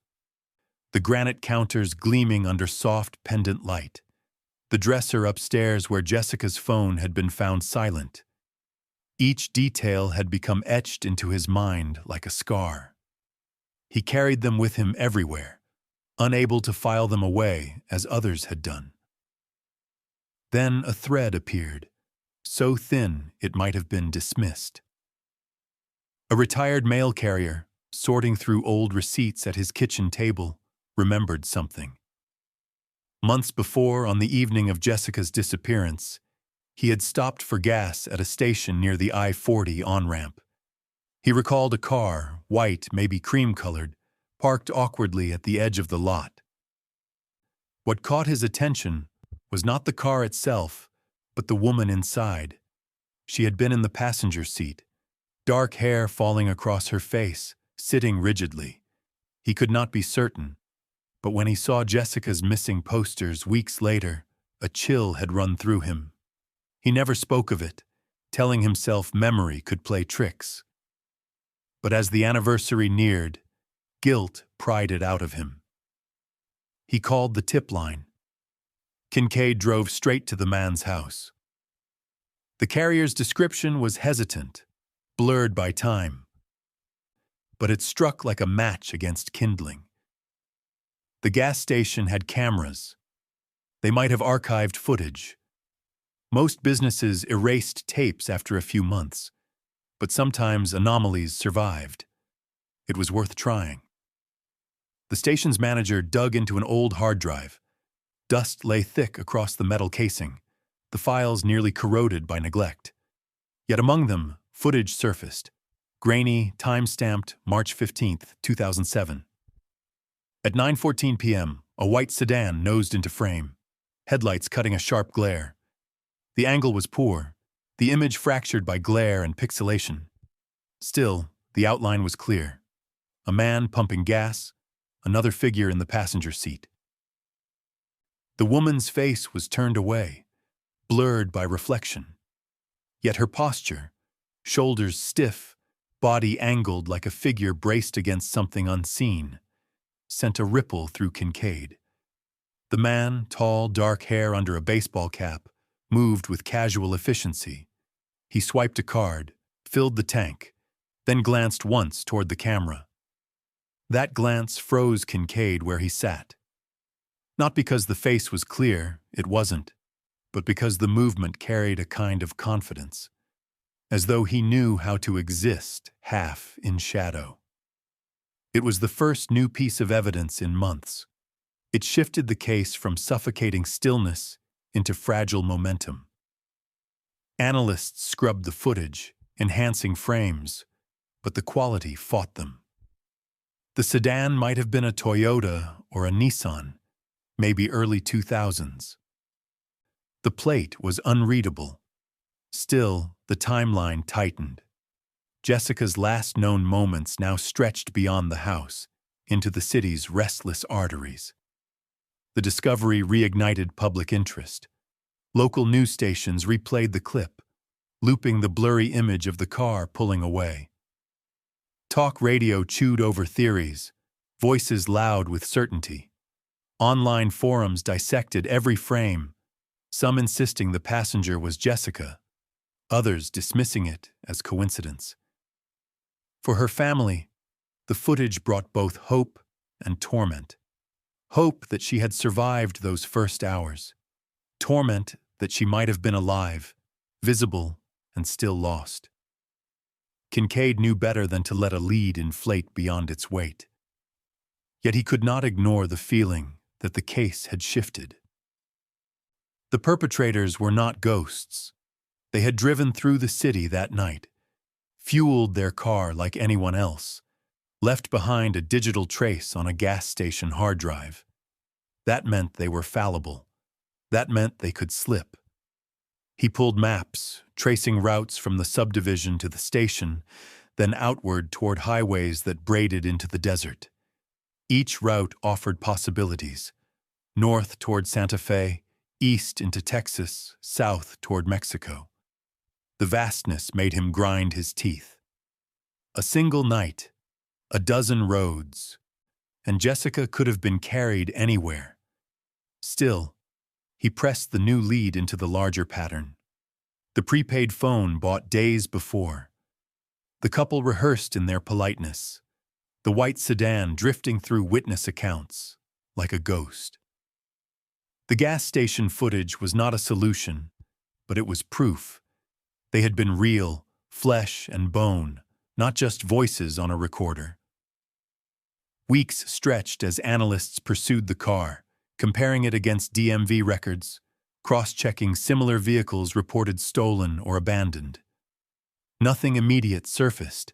the granite counters gleaming under soft pendant light, the dresser upstairs where Jessica's phone had been found silent. Each detail had become etched into his mind like a scar. He carried them with him everywhere, unable to file them away as others had done. Then a thread appeared, so thin it might have been dismissed. A retired mail carrier, sorting through old receipts at his kitchen table, remembered something. Months before, on the evening of Jessica's disappearance, he had stopped for gas at a station near the I-40 on-ramp. He recalled a car, white, maybe cream-colored, parked awkwardly at the edge of the lot. What caught his attention was not the car itself, but the woman inside. She had been in the passenger seat, dark hair falling across her face, sitting rigidly. He could not be certain, but when he saw Jessica's missing posters weeks later, a chill had run through him. He never spoke of it, telling himself memory could play tricks. But as the anniversary neared, guilt pried it out of him. He called the tip line. Kincaid drove straight to the man's house. The carrier's description was hesitant, blurred by time. But it struck like a match against kindling. The gas station had cameras. They might have archived footage. Most businesses erased tapes after a few months, but sometimes anomalies survived. It was worth trying. The station's manager dug into an old hard drive. Dust lay thick across the metal casing, the files nearly corroded by neglect. Yet among them, footage surfaced. Grainy, time-stamped March 15, 2007. At 9:14 p.m., a white sedan nosed into frame, headlights cutting a sharp glare. The angle was poor, the image fractured by glare and pixelation. Still, the outline was clear. A man pumping gas, another figure in the passenger seat. The woman's face was turned away, blurred by reflection. Yet her posture, shoulders stiff, body angled like a figure braced against something unseen, sent a ripple through Kincaid. The man, tall, dark hair under a baseball cap, moved with casual efficiency. He swiped a card, filled the tank, then glanced once toward the camera. That glance froze Kincaid where he sat. Not because the face was clear, it wasn't, but because the movement carried a kind of confidence, as though he knew how to exist half in shadow. It was the first new piece of evidence in months. It shifted the case from suffocating stillness into fragile momentum. Analysts scrubbed the footage, enhancing frames, but the quality fought them. The sedan might have been a Toyota or a Nissan, maybe early 2000s. The plate was unreadable. Still, the timeline tightened. Jessica's last known moments now stretched beyond the house, into the city's restless arteries. The discovery reignited public interest. Local news stations replayed the clip, looping the blurry image of the car pulling away. Talk radio chewed over theories, voices loud with certainty. Online forums dissected every frame, some insisting the passenger was Jessica, others dismissing it as coincidence. For her family, the footage brought both hope and torment. Hope that she had survived those first hours. Torment that she might have been alive, visible, and still lost. Kincaid knew better than to let a lead inflate beyond its weight. Yet he could not ignore the feeling that the case had shifted. The perpetrators were not ghosts. They had driven through the city that night, fueled their car like anyone else, left behind a digital trace on a gas station hard drive. That meant they were fallible. That meant they could slip. He pulled maps, tracing routes from the subdivision to the station, then outward toward highways that braided into the desert. Each route offered possibilities: north toward Santa Fe, east into Texas, south toward Mexico. The vastness made him grind his teeth. A single night, a dozen roads, and Jessica could have been carried anywhere. Still, he pressed the new lead into the larger pattern. The prepaid phone bought days before. The couple rehearsed in their politeness, the white sedan drifting through witness accounts like a ghost. The gas station footage was not a solution, but it was proof. They had been real, flesh and bone, not just voices on a recorder. Weeks stretched as analysts pursued the car, comparing it against DMV records, cross-checking similar vehicles reported stolen or abandoned. Nothing immediate surfaced,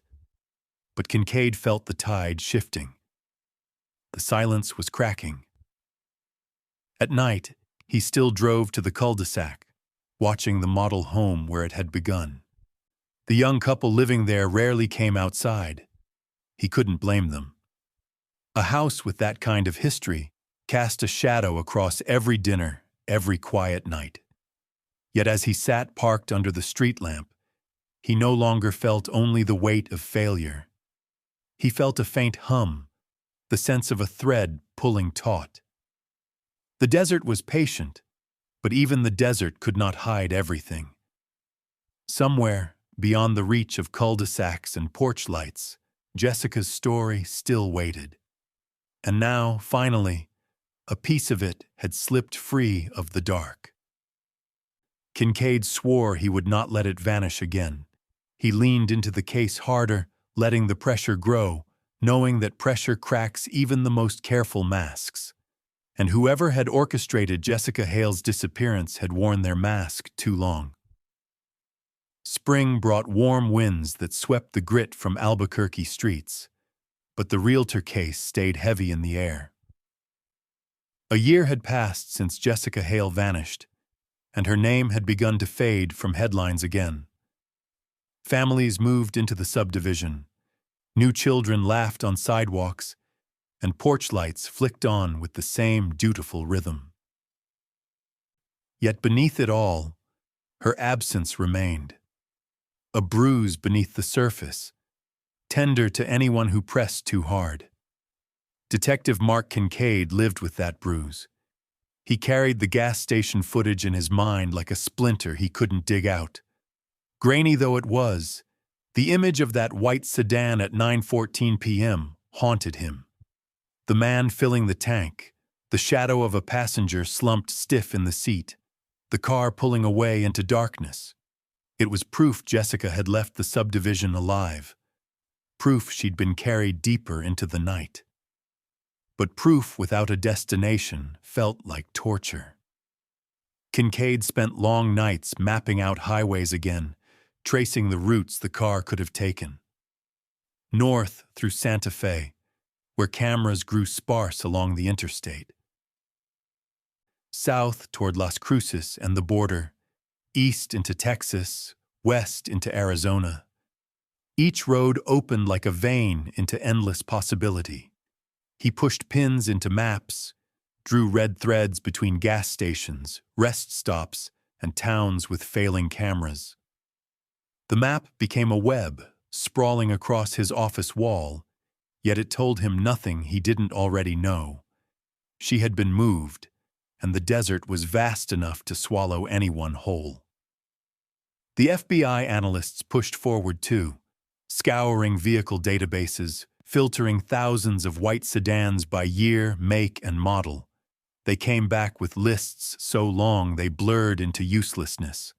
but Kincaid felt the tide shifting. The silence was cracking. At night, he still drove to the cul-de-sac, watching the model home where it had begun. The young couple living there rarely came outside. He couldn't blame them. A house with that kind of history cast a shadow across every dinner, every quiet night. Yet as he sat parked under the street lamp, he no longer felt only the weight of failure. He felt a faint hum, the sense of a thread pulling taut. The desert was patient, but even the desert could not hide everything. Somewhere, beyond the reach of cul-de-sacs and porch lights, Jessica's story still waited. And now, finally, a piece of it had slipped free of the dark. Kincaid swore he would not let it vanish again. He leaned into the case harder, letting the pressure grow, knowing that pressure cracks even the most careful masks. And whoever had orchestrated Jessica Hale's disappearance had worn their mask too long. Spring brought warm winds that swept the grit from Albuquerque streets, but the realtor case stayed heavy in the air. A year had passed since Jessica Hale vanished, and her name had begun to fade from headlines again. Families moved into the subdivision. New children laughed on sidewalks, and porch lights flicked on with the same dutiful rhythm. Yet beneath it all, her absence remained. A bruise beneath the surface, tender to anyone who pressed too hard. Detective Mark Kincaid lived with that bruise. He carried the gas station footage in his mind like a splinter he couldn't dig out. Grainy though it was, the image of that white sedan at 9:14 p.m. haunted him. The man filling the tank, the shadow of a passenger slumped stiff in the seat, the car pulling away into darkness. It was proof Jessica had left the subdivision alive, proof she'd been carried deeper into the night. But proof without a destination felt like torture. Kincaid spent long nights mapping out highways again, tracing the routes the car could have taken. North through Santa Fe, where cameras grew sparse along the interstate. South toward Las Cruces and the border, east into Texas, west into Arizona. Each road opened like a vein into endless possibility. He pushed pins into maps, drew red threads between gas stations, rest stops, and towns with failing cameras. The map became a web, sprawling across his office wall, yet it told him nothing he didn't already know. She had been moved, and the desert was vast enough to swallow anyone whole. The FBI analysts pushed forward too, scouring vehicle databases, filtering thousands of white sedans by year, make, and model. They came back with lists so long they blurred into uselessness.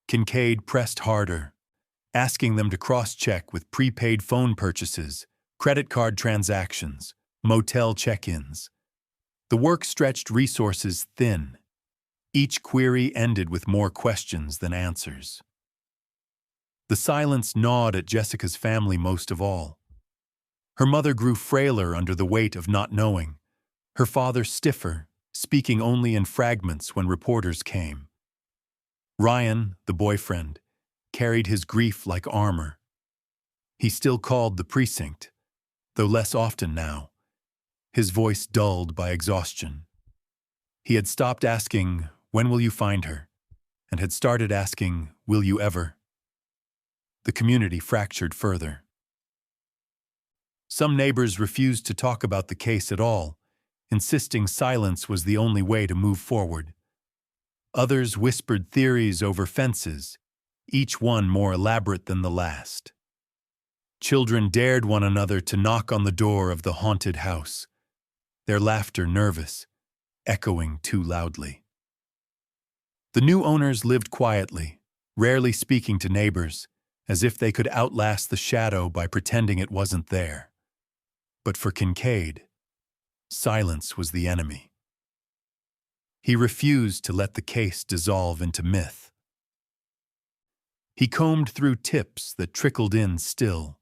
Kincaid pressed harder, asking them to cross-check with prepaid phone purchases, credit card transactions, motel check-ins. The work stretched resources thin. Each query ended with more questions than answers. The silence gnawed at Jessica's family most of all. Her mother grew frailer under the weight of not knowing, her father stiffer, speaking only in fragments when reporters came. Ryan, the boyfriend, carried his grief like armor. He still called the precinct, though less often now, his voice dulled by exhaustion. He had stopped asking, "When will you find her?" and had started asking, "Will you ever?" The community fractured further. Some neighbors refused to talk about the case at all, insisting silence was the only way to move forward. Others whispered theories over fences, each one more elaborate than the last. Children dared one another to knock on the door of the haunted house, their laughter nervous, echoing too loudly. The new owners lived quietly, rarely speaking to neighbors, as if they could outlast the shadow by pretending it wasn't there. But for Kincaid, silence was the enemy. He refused to let the case dissolve into myth. He combed through tips that trickled in still,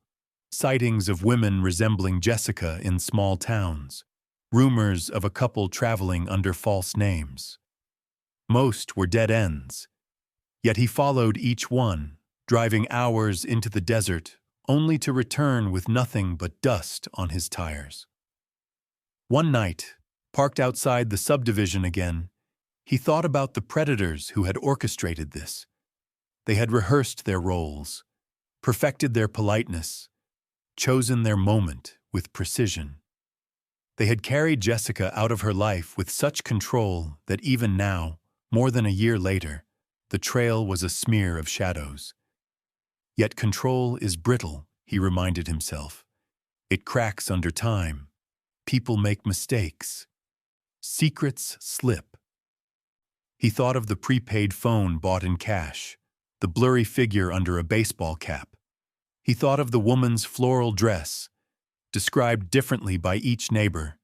sightings of women resembling Jessica in small towns, rumors of a couple traveling under false names. Most were dead ends, yet he followed each one, driving hours into the desert, only to return with nothing but dust on his tires. One night, parked outside the subdivision again, he thought about the predators who had orchestrated this. They had rehearsed their roles, perfected their politeness, chosen their moment with precision. They had carried Jessica out of her life with such control that even now, more than a year later, the trail was a smear of shadows. Yet control is brittle, he reminded himself. It cracks under time. People make mistakes. Secrets slip. He thought of the prepaid phone bought in cash, the blurry figure under a baseball cap. He thought of the woman's floral dress, described differently by each neighbor,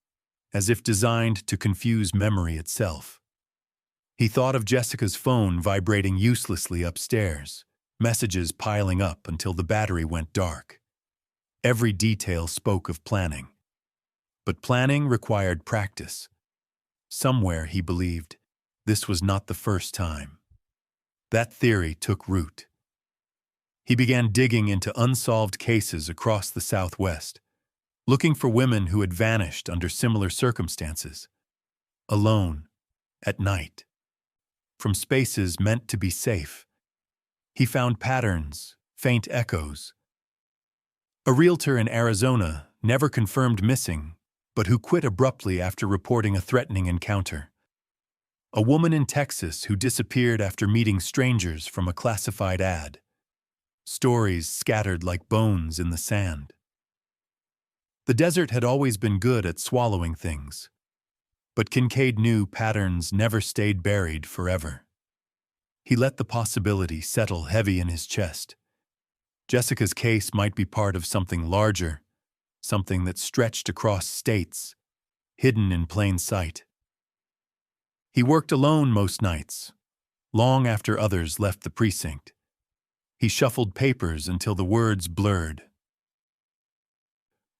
as if designed to confuse memory itself. He thought of Jessica's phone vibrating uselessly upstairs, messages piling up until the battery went dark. Every detail spoke of planning. But planning required practice. Somewhere, he believed, this was not the first time. That theory took root. He began digging into unsolved cases across the Southwest, looking for women who had vanished under similar circumstances, alone, at night, from spaces meant to be safe. He found patterns, faint echoes. A realtor in Arizona, never confirmed missing, but who quit abruptly after reporting a threatening encounter. A woman in Texas who disappeared after meeting strangers from a classified ad. Stories scattered like bones in the sand. The desert had always been good at swallowing things, but Kincaid knew patterns never stayed buried forever. He let the possibility settle heavy in his chest. Jessica's case might be part of something larger, something that stretched across states, hidden in plain sight. He worked alone most nights, long after others left the precinct. He shuffled papers until the words blurred,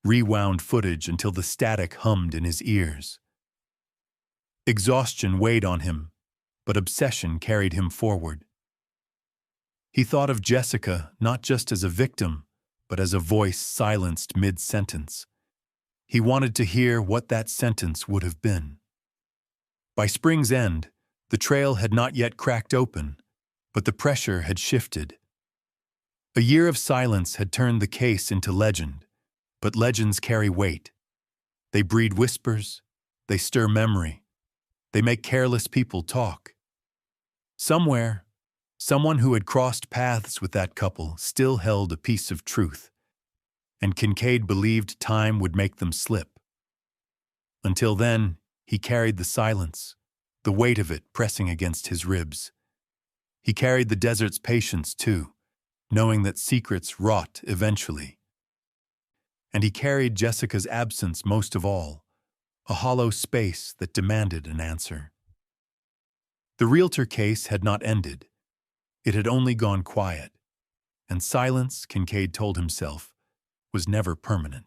rewound footage until the static hummed in his ears. Exhaustion weighed on him, but obsession carried him forward. He thought of Jessica not just as a victim, but as a voice silenced mid-sentence. He wanted to hear what that sentence would have been. By spring's end, the trail had not yet cracked open, but the pressure had shifted. A year of silence had turned the case into legend, but legends carry weight. They breed whispers, they stir memory, they make careless people talk. Somewhere, someone who had crossed paths with that couple still held a piece of truth, and Kincaid believed time would make them slip. Until then, he carried the silence, the weight of it pressing against his ribs. He carried the desert's patience, too, knowing that secrets rot eventually. And he carried Jessica's absence most of all, a hollow space that demanded an answer. The realtor case had not ended. It had only gone quiet, and silence, Kincaid told himself, was never permanent.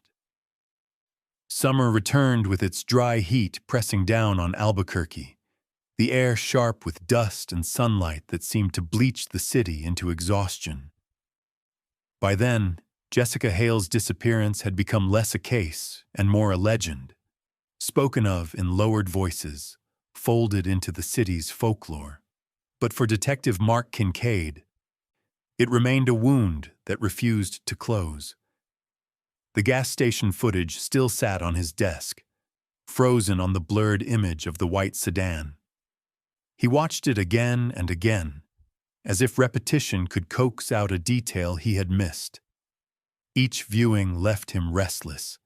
Summer returned with its dry heat pressing down on Albuquerque, the air sharp with dust and sunlight that seemed to bleach the city into exhaustion. By then, Jessica Hale's disappearance had become less a case and more a legend, spoken of in lowered voices, folded into the city's folklore. But for Detective Mark Kincaid, it remained a wound that refused to close. The gas station footage still sat on his desk, frozen on the blurred image of the white sedan. He watched it again and again, as if repetition could coax out a detail he had missed. Each viewing left him restless,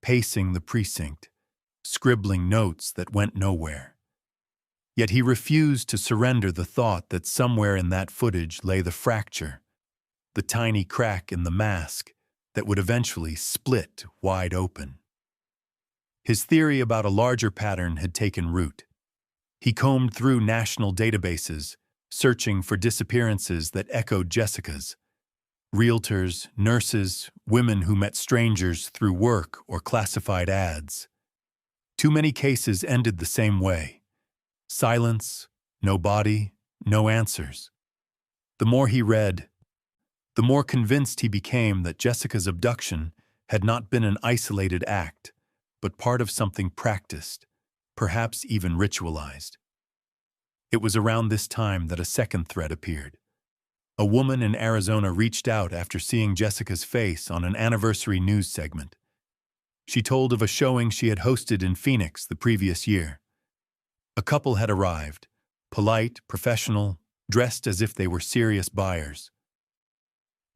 pacing the precinct, scribbling notes that went nowhere. Yet he refused to surrender the thought that somewhere in that footage lay the fracture, the tiny crack in the mask that would eventually split wide open. His theory about a larger pattern had taken root. He combed through national databases, searching for disappearances that echoed Jessica's. Realtors, nurses, women who met strangers through work or classified ads. Too many cases ended the same way. Silence, no body, no answers. The more he read, the more convinced he became that Jessica's abduction had not been an isolated act, but part of something practiced, perhaps even ritualized. It was around this time that a second thread appeared. A woman in Arizona reached out after seeing Jessica's face on an anniversary news segment. She told of a showing she had hosted in Phoenix the previous year. A couple had arrived, polite, professional, dressed as if they were serious buyers.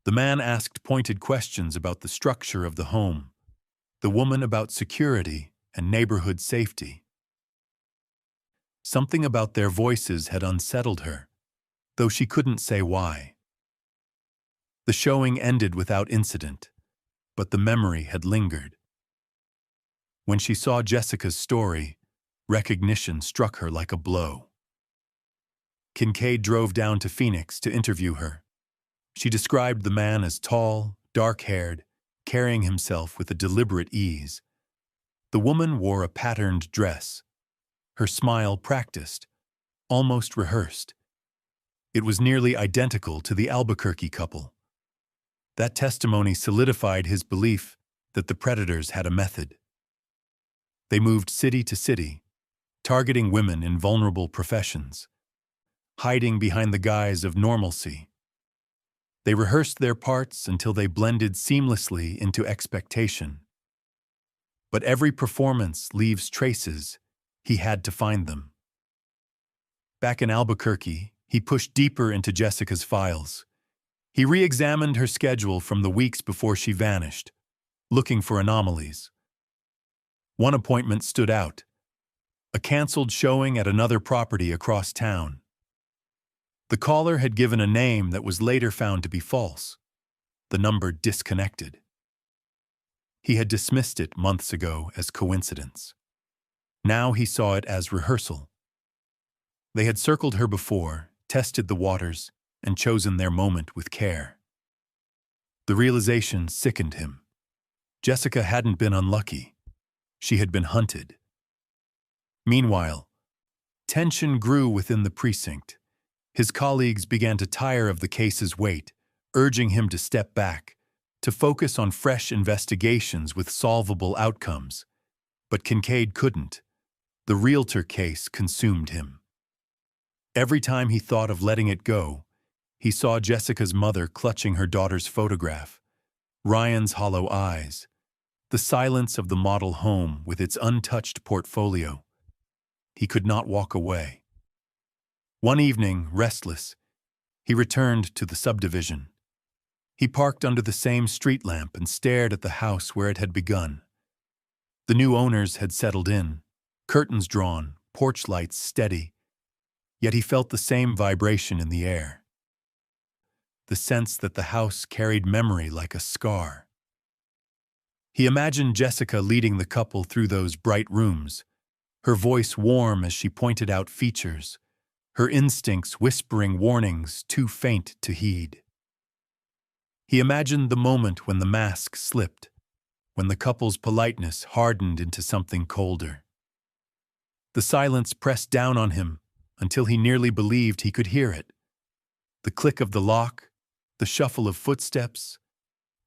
The man asked pointed questions about the structure of the home, the woman about security and neighborhood safety. Something about their voices had unsettled her, though she couldn't say why. The showing ended without incident, but the memory had lingered. When she saw Jessica's story, recognition struck her like a blow. Kincaid drove down to Phoenix to interview her. She described the man as tall, dark-haired, carrying himself with a deliberate ease. The woman wore a patterned dress, her smile practiced, almost rehearsed. It was nearly identical to the Albuquerque couple. That testimony solidified his belief that the predators had a method. They moved city to city, targeting women in vulnerable professions, hiding behind the guise of normalcy. They rehearsed their parts until they blended seamlessly into expectation. But every performance leaves traces. He had to find them. Back in Albuquerque, he pushed deeper into Jessica's files. He re-examined her schedule from the weeks before she vanished, looking for anomalies. One appointment stood out: a canceled showing at another property across town. The caller had given a name that was later found to be false, the number disconnected. He had dismissed it months ago as coincidence. Now he saw it as rehearsal. They had circled her before, tested the waters, and chosen their moment with care. The realization sickened him. Jessica hadn't been unlucky. She had been hunted. Meanwhile, tension grew within the precinct. His colleagues began to tire of the case's weight, urging him to step back, to focus on fresh investigations with solvable outcomes. But Kincaid couldn't. The realtor case consumed him. Every time he thought of letting it go, he saw Jessica's mother clutching her daughter's photograph, Ryan's hollow eyes, the silence of the model home with its untouched portfolio. He could not walk away. One evening, restless, he returned to the subdivision. He parked under the same street lamp and stared at the house where it had begun. The new owners had settled in, curtains drawn, porch lights steady, yet he felt the same vibration in the air. The sense that the house carried memory like a scar. He imagined Jessica leading the couple through those bright rooms, her voice warm as she pointed out features, her instincts whispering warnings too faint to heed. He imagined the moment when the mask slipped, when the couple's politeness hardened into something colder. The silence pressed down on him until he nearly believed he could hear it. The click of the lock, the shuffle of footsteps,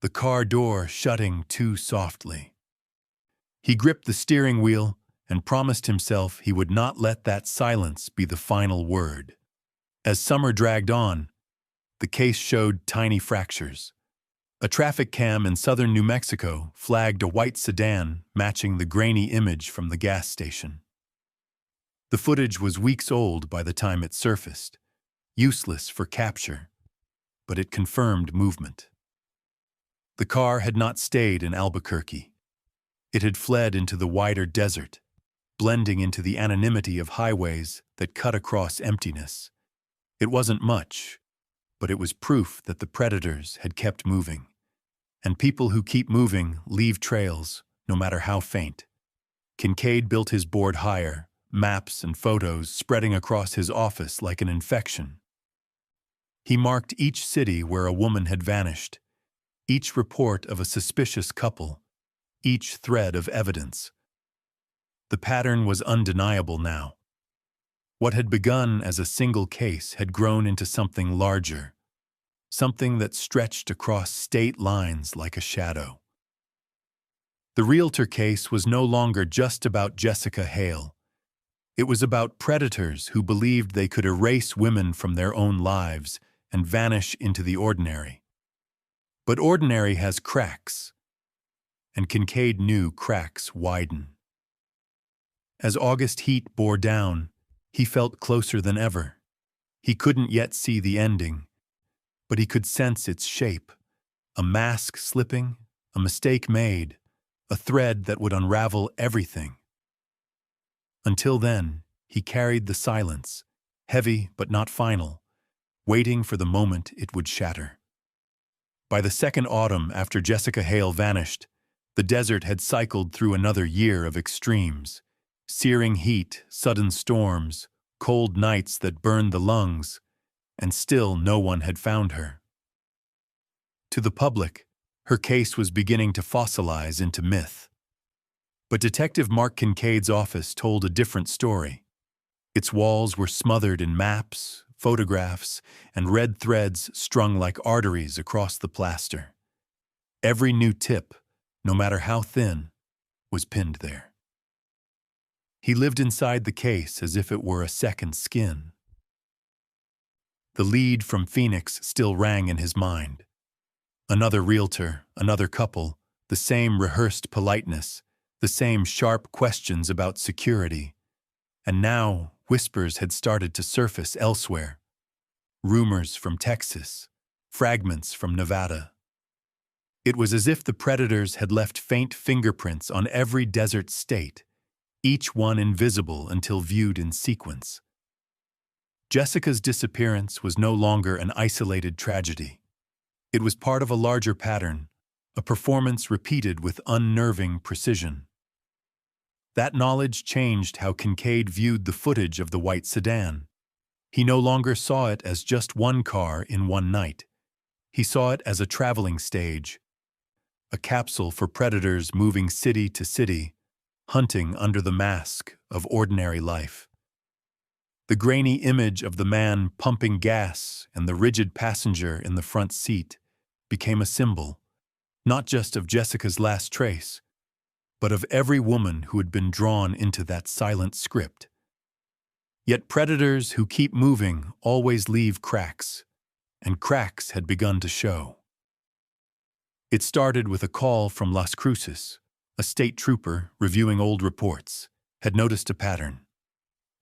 the car door shutting too softly. He gripped the steering wheel and promised himself he would not let that silence be the final word. As summer dragged on, the case showed tiny fractures. A traffic cam in southern New Mexico flagged a white sedan matching the grainy image from the gas station. The footage was weeks old by the time it surfaced, useless for capture, but it confirmed movement. The car had not stayed in Albuquerque. It had fled into the wider desert, blending into the anonymity of highways that cut across emptiness. It wasn't much, but it was proof that the predators had kept moving. And people who keep moving leave trails, no matter how faint. Kincaid built his board higher, maps and photos spreading across his office like an infection. He marked each city where a woman had vanished, each report of a suspicious couple, each thread of evidence. The pattern was undeniable now. What had begun as a single case had grown into something larger, something that stretched across state lines like a shadow. The realtor case was no longer just about Jessica Hale. It was about predators who believed they could erase women from their own lives and vanish into the ordinary. But ordinary has cracks, and Kincaid knew cracks widen. As August heat bore down, he felt closer than ever. He couldn't yet see the ending, but he could sense its shape. A mask slipping, a mistake made, a thread that would unravel everything. Until then, he carried the silence, heavy but not final, waiting for the moment it would shatter. By the second autumn after Jessica Hale vanished, the desert had cycled through another year of extremes. Searing heat, sudden storms, cold nights that burned the lungs, and still no one had found her. To the public, her case was beginning to fossilize into myth. But Detective Mark Kincaid's office told a different story. Its walls were smothered in maps, photographs, and red threads strung like arteries across the plaster. Every new tip, no matter how thin, was pinned there. He lived inside the case as if it were a second skin. The lead from Phoenix still rang in his mind. Another realtor, another couple, the same rehearsed politeness, the same sharp questions about security. And now whispers had started to surface elsewhere. Rumors from Texas, fragments from Nevada. It was as if the predators had left faint fingerprints on every desert state, each one invisible until viewed in sequence. Jessica's disappearance was no longer an isolated tragedy. It was part of a larger pattern, a performance repeated with unnerving precision. That knowledge changed how Kincaid viewed the footage of the white sedan. He no longer saw it as just one car in one night. He saw it as a traveling stage, a capsule for predators moving city to city, hunting under the mask of ordinary life. The grainy image of the man pumping gas and the rigid passenger in the front seat became a symbol, not just of Jessica's last trace, but of every woman who had been drawn into that silent script. Yet predators who keep moving always leave cracks, and cracks had begun to show. It started with a call from Las Cruces. A state trooper, reviewing old reports, had noticed a pattern.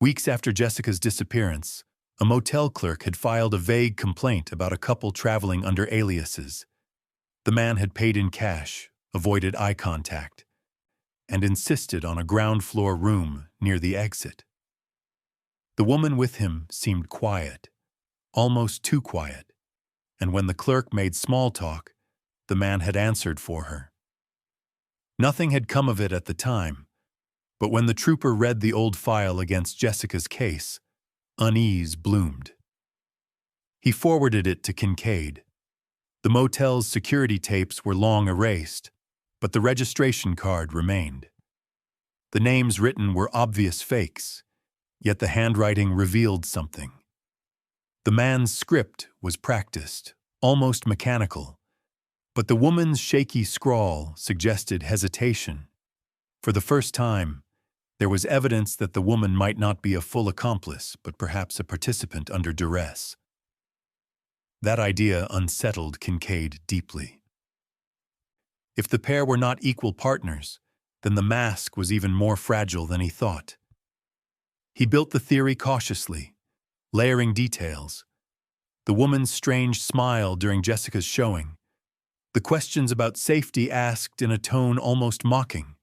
Weeks after Jessica's disappearance, a motel clerk had filed a vague complaint about a couple traveling under aliases. The man had paid in cash, avoided eye contact, and insisted on a ground-floor room near the exit. The woman with him seemed quiet, almost too quiet, and when the clerk made small talk, the man had answered for her. Nothing had come of it at the time, but when the trooper read the old file against Jessica's case, unease bloomed. He forwarded it to Kincaid. The motel's security tapes were long erased, but the registration card remained. The names written were obvious fakes, yet the handwriting revealed something. The man's script was practiced, almost mechanical, but the woman's shaky scrawl suggested hesitation. For the first time, there was evidence that the woman might not be a full accomplice, but perhaps a participant under duress. That idea unsettled Kincaid deeply. If the pair were not equal partners, then the mask was even more fragile than he thought. He built the theory cautiously, layering details. The woman's strange smile during Jessica's showing, the questions about safety asked in a tone almost mocking,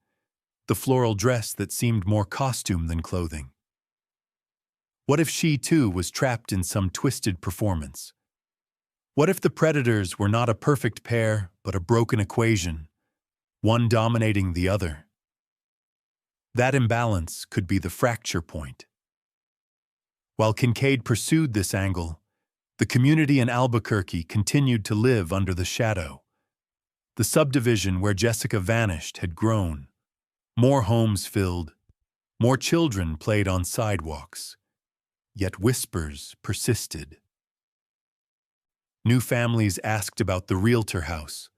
the floral dress that seemed more costume than clothing. What if she, too, was trapped in some twisted performance? What if the predators were not a perfect pair, but a broken equation, one dominating the other? That imbalance could be the fracture point. While Kincaid pursued this angle, the community in Albuquerque continued to live under the shadow. The subdivision where Jessica vanished had grown. More homes filled, more children played on sidewalks. Yet whispers persisted. New families asked about the realtor house,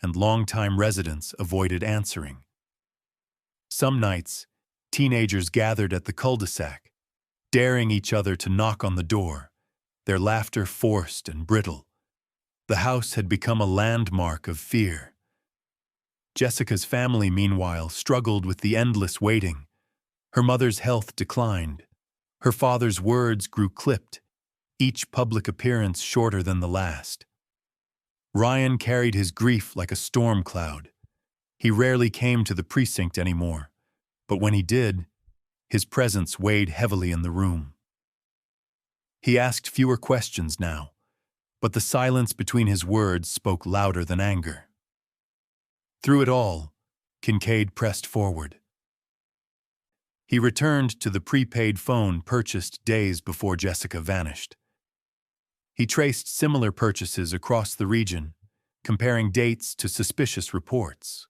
and longtime residents avoided answering. Some nights, teenagers gathered at the cul-de-sac, daring each other to knock on the door, their laughter forced and brittle. The house had become a landmark of fear. Jessica's family, meanwhile, struggled with the endless waiting. Her mother's health declined. Her father's words grew clipped, each public appearance shorter than the last. Ryan carried his grief like a storm cloud. He rarely came to the precinct anymore, but when he did, his presence weighed heavily in the room. He asked fewer questions now, but the silence between his words spoke louder than anger. Through it all, Kincaid pressed forward. He returned to the prepaid phone purchased days before Jessica vanished. He traced similar purchases across the region, comparing dates to suspicious reports.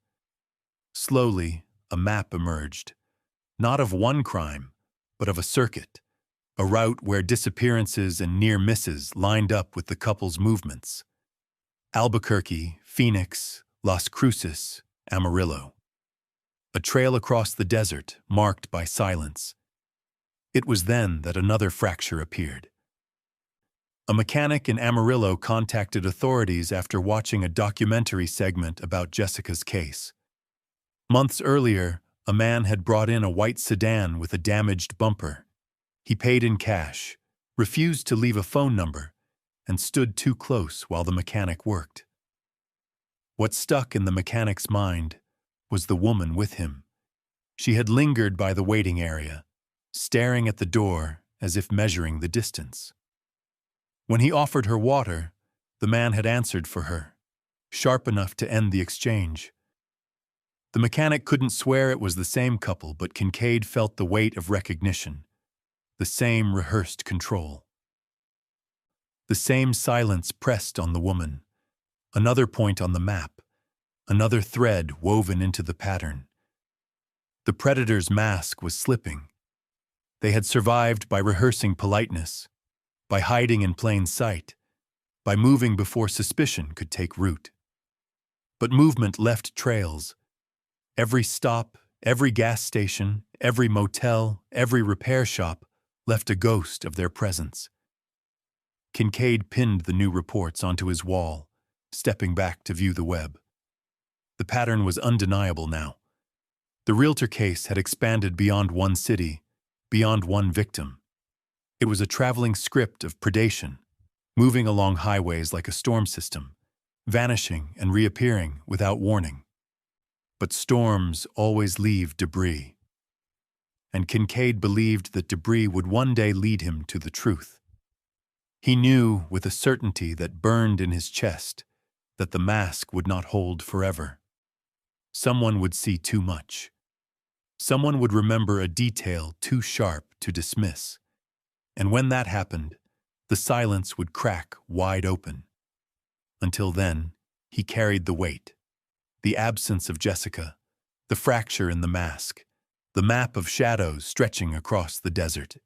Slowly, a map emerged, not of one crime, but of a circuit, a route where disappearances and near misses lined up with the couple's movements. Albuquerque, Phoenix, Las Cruces, Amarillo. A trail across the desert, marked by silence. It was then that another fracture appeared. A mechanic in Amarillo contacted authorities after watching a documentary segment about Jessica's case. Months earlier, a man had brought in a white sedan with a damaged bumper. He paid in cash, refused to leave a phone number, and stood too close while the mechanic worked. What stuck in the mechanic's mind was the woman with him. She had lingered by the waiting area, staring at the door as if measuring the distance. When he offered her water, the man had answered for her, sharp enough to end the exchange. The mechanic couldn't swear it was the same couple, but Kincaid felt the weight of recognition, the same rehearsed control. The same silence pressed on the woman, another point on the map, another thread woven into the pattern. The predator's mask was slipping. They had survived by rehearsing politeness, by hiding in plain sight, by moving before suspicion could take root. But movement left trails. Every stop, every gas station, every motel, every repair shop left a ghost of their presence. Kincaid pinned the new reports onto his wall, stepping back to view the web. The pattern was undeniable now. The realtor case had expanded beyond one city, beyond one victim. It was a traveling script of predation, moving along highways like a storm system, vanishing and reappearing without warning. But storms always leave debris. And Kincaid believed that debris would one day lead him to the truth. He knew with a certainty that burned in his chest that the mask would not hold forever. Someone would see too much. Someone would remember a detail too sharp to dismiss. And when that happened, the silence would crack wide open. Until then, he carried the weight. The absence of Jessica, the fracture in the mask, the map of shadows stretching across the desert.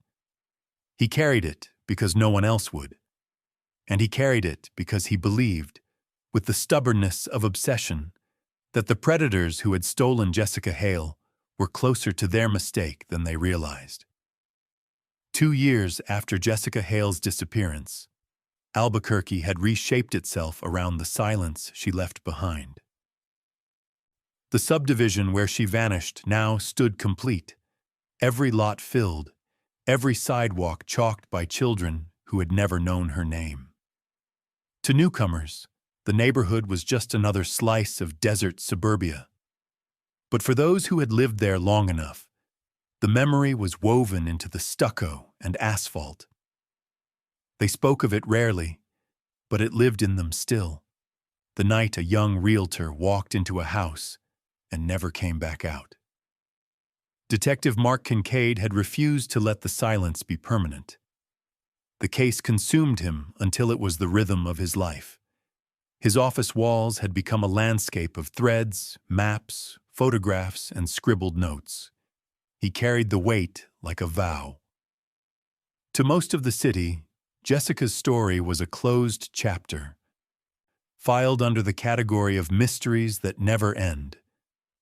He carried it because no one else would. And he carried it because he believed, with the stubbornness of obsession, that the predators who had stolen Jessica Hale were closer to their mistake than they realized. 2 years after Jessica Hale's disappearance, Albuquerque had reshaped itself around the silence she left behind. The subdivision where she vanished now stood complete, every lot filled, every sidewalk chalked by children who had never known her name. To newcomers, the neighborhood was just another slice of desert suburbia. But for those who had lived there long enough, the memory was woven into the stucco and asphalt. They spoke of it rarely, but it lived in them still. The night a young realtor walked into a house and never came back out. Detective Mark Kincaid had refused to let the silence be permanent. The case consumed him until it was the rhythm of his life. His office walls had become a landscape of threads, maps, photographs, and scribbled notes. He carried the weight like a vow. To most of the city, Jessica's story was a closed chapter, filed under the category of mysteries that never end.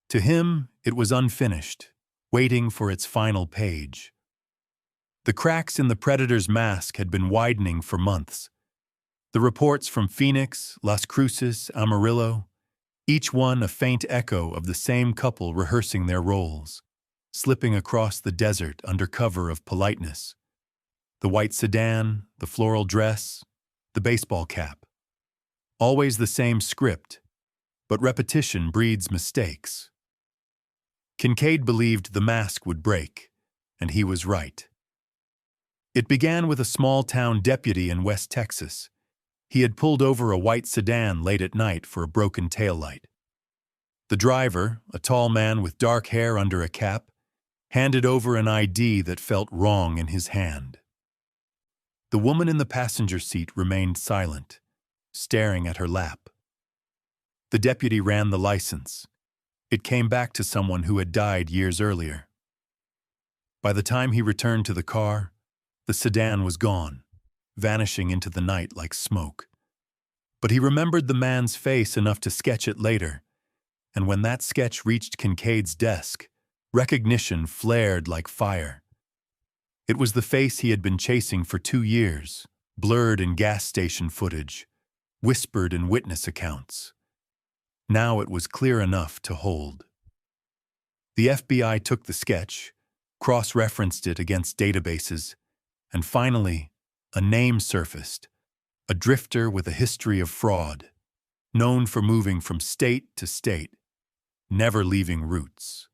To him, it was unfinished, waiting for its final page. The cracks in the predator's mask had been widening for months. The reports from Phoenix, Las Cruces, Amarillo, each one a faint echo of the same couple rehearsing their roles, slipping across the desert under cover of politeness. The white sedan, the floral dress, the baseball cap. Always the same script, but repetition breeds mistakes. Kincaid believed the mask would break, and he was right. It began with a small-town deputy in West Texas. He had pulled over a white sedan late at night for a broken taillight. The driver, a tall man with dark hair under a cap, handed over an ID that felt wrong in his hand. The woman in the passenger seat remained silent, staring at her lap. The deputy ran the license. It came back to someone who had died years earlier. By the time he returned to the car, the sedan was gone, vanishing into the night like smoke. But he remembered the man's face enough to sketch it later, and when that sketch reached Kincaid's desk, recognition flared like fire. It was the face he had been chasing for 2 years, blurred in gas station footage, whispered in witness accounts. Now it was clear enough to hold. The FBI took the sketch, cross-referenced it against databases, and finally, a name surfaced, a drifter with a history of fraud, known for moving from state to state, never leaving roots.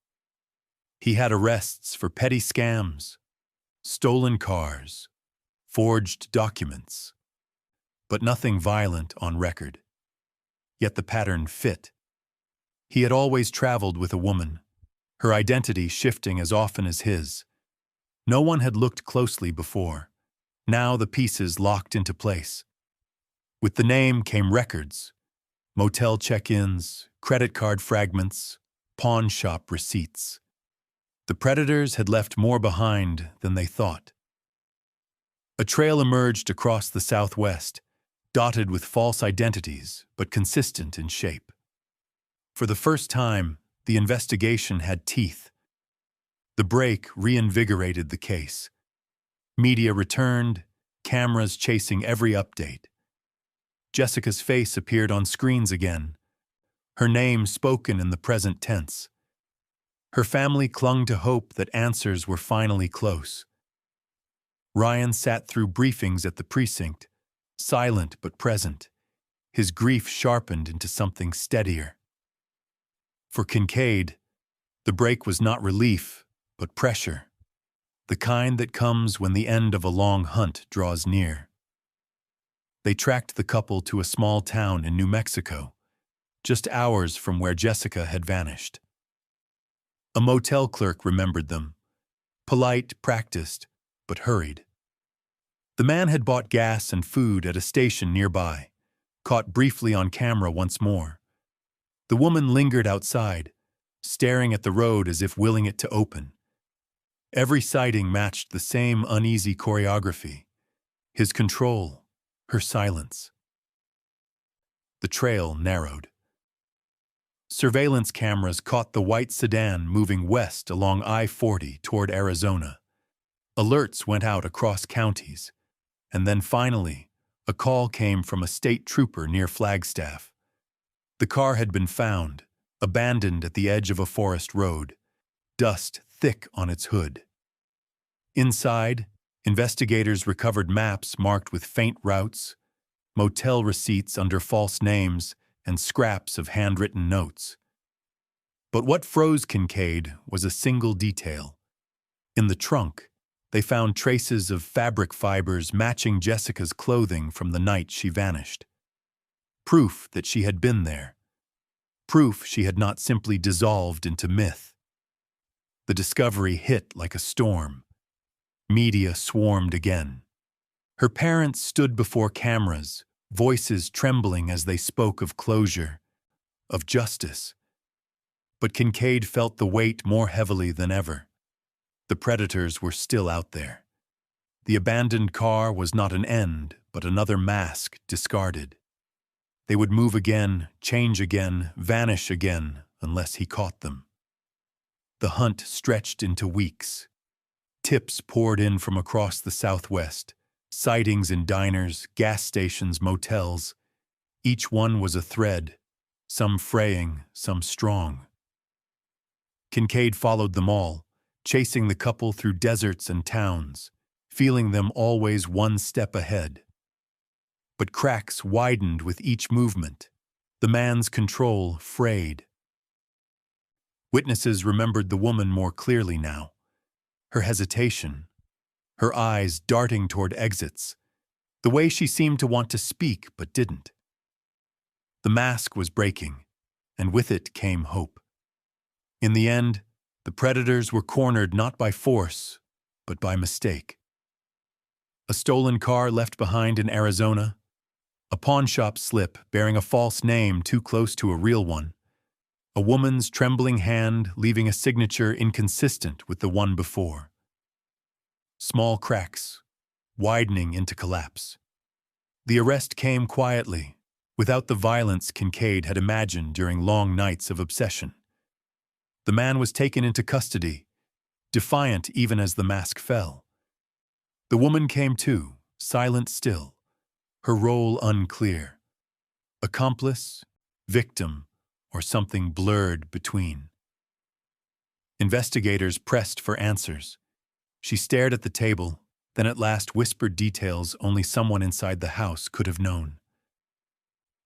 He had arrests for petty scams, stolen cars, forged documents, but nothing violent on record. Yet the pattern fit. He had always traveled with a woman, her identity shifting as often as his. No one had looked closely before. Now the pieces locked into place. With the name came records, motel check-ins, credit card fragments, pawn shop receipts. The predators had left more behind than they thought. A trail emerged across the Southwest, dotted with false identities, but consistent in shape. For the first time, the investigation had teeth. The break reinvigorated the case. Media returned, cameras chasing every update. Jessica's face appeared on screens again, her name spoken in the present tense. Her family clung to hope that answers were finally close. Ryan sat through briefings at the precinct, silent but present, his grief sharpened into something steadier. For Kincaid, the break was not relief, but pressure, the kind that comes when the end of a long hunt draws near. They tracked the couple to a small town in New Mexico, just hours from where Jessica had vanished. A motel clerk remembered them, polite, practiced, but hurried. The man had bought gas and food at a station nearby, caught briefly on camera once more. The woman lingered outside, staring at the road as if willing it to open. Every sighting matched the same uneasy choreography. His control, her silence. The trail narrowed. Surveillance cameras caught the white sedan moving west along I-40 toward Arizona. Alerts went out across counties. And then finally, a call came from a state trooper near Flagstaff. The car had been found, abandoned at the edge of a forest road, dust thick on its hood. Inside, investigators recovered maps marked with faint routes, motel receipts under false names, and scraps of handwritten notes. But what froze Kincaid was a single detail. In the trunk, they found traces of fabric fibers matching Jessica's clothing from the night she vanished. Proof that she had been there. Proof she had not simply dissolved into myth. The discovery hit like a storm. Media swarmed again. Her parents stood before cameras, voices trembling as they spoke of closure, of justice. But Kincaid felt the weight more heavily than ever. The predators were still out there. The abandoned car was not an end, but another mask discarded. They would move again, change again, vanish again, unless he caught them. The hunt stretched into weeks. Tips poured in from across the Southwest, sightings in diners, gas stations, motels. Each one was a thread, some fraying, some strong. Kincaid followed them all, chasing the couple through deserts and towns, feeling them always one step ahead. But cracks widened with each movement. The man's control frayed. Witnesses remembered the woman more clearly now. Her hesitation, her eyes darting toward exits, the way she seemed to want to speak but didn't. The mask was breaking, and with it came hope. In the end, the predators were cornered not by force, but by mistake. A stolen car left behind in Arizona, a pawnshop slip bearing a false name too close to a real one, a woman's trembling hand leaving a signature inconsistent with the one before. Small cracks, widening into collapse. The arrest came quietly, without the violence Kincaid had imagined during long nights of obsession. The man was taken into custody, defiant even as the mask fell. The woman came too, silent still, her role unclear. Accomplice, victim, or something blurred between. Investigators pressed for answers. She stared at the table, then at last whispered details only someone inside the house could have known.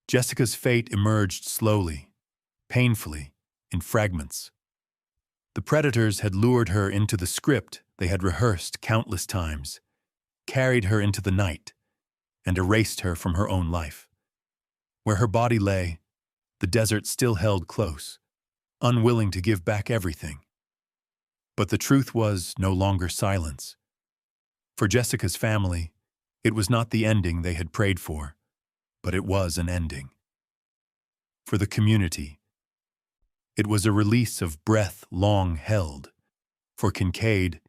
Jessica's fate emerged slowly, painfully, in fragments. The predators had lured her into the script they had rehearsed countless times, carried her into the night, and erased her from her own life. Where her body lay, the desert still held close, unwilling to give back everything. But the truth was no longer silence. For Jessica's family, it was not the ending they had prayed for, but it was an ending. For the community, it was a release of breath long held. For Kincaid,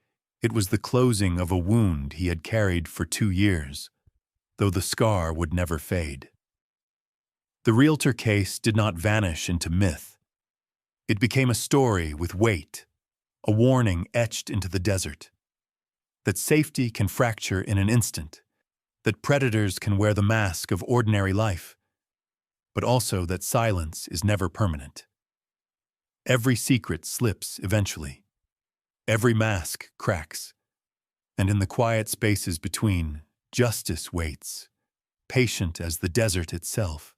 it was the closing of a wound he had carried for 2 years, though the scar would never fade. The realtor case did not vanish into myth. It became a story with weight, a warning etched into the desert. That safety can fracture in an instant, that predators can wear the mask of ordinary life, but also that silence is never permanent. Every secret slips eventually. Every mask cracks. And in the quiet spaces between, justice waits, patient as the desert itself.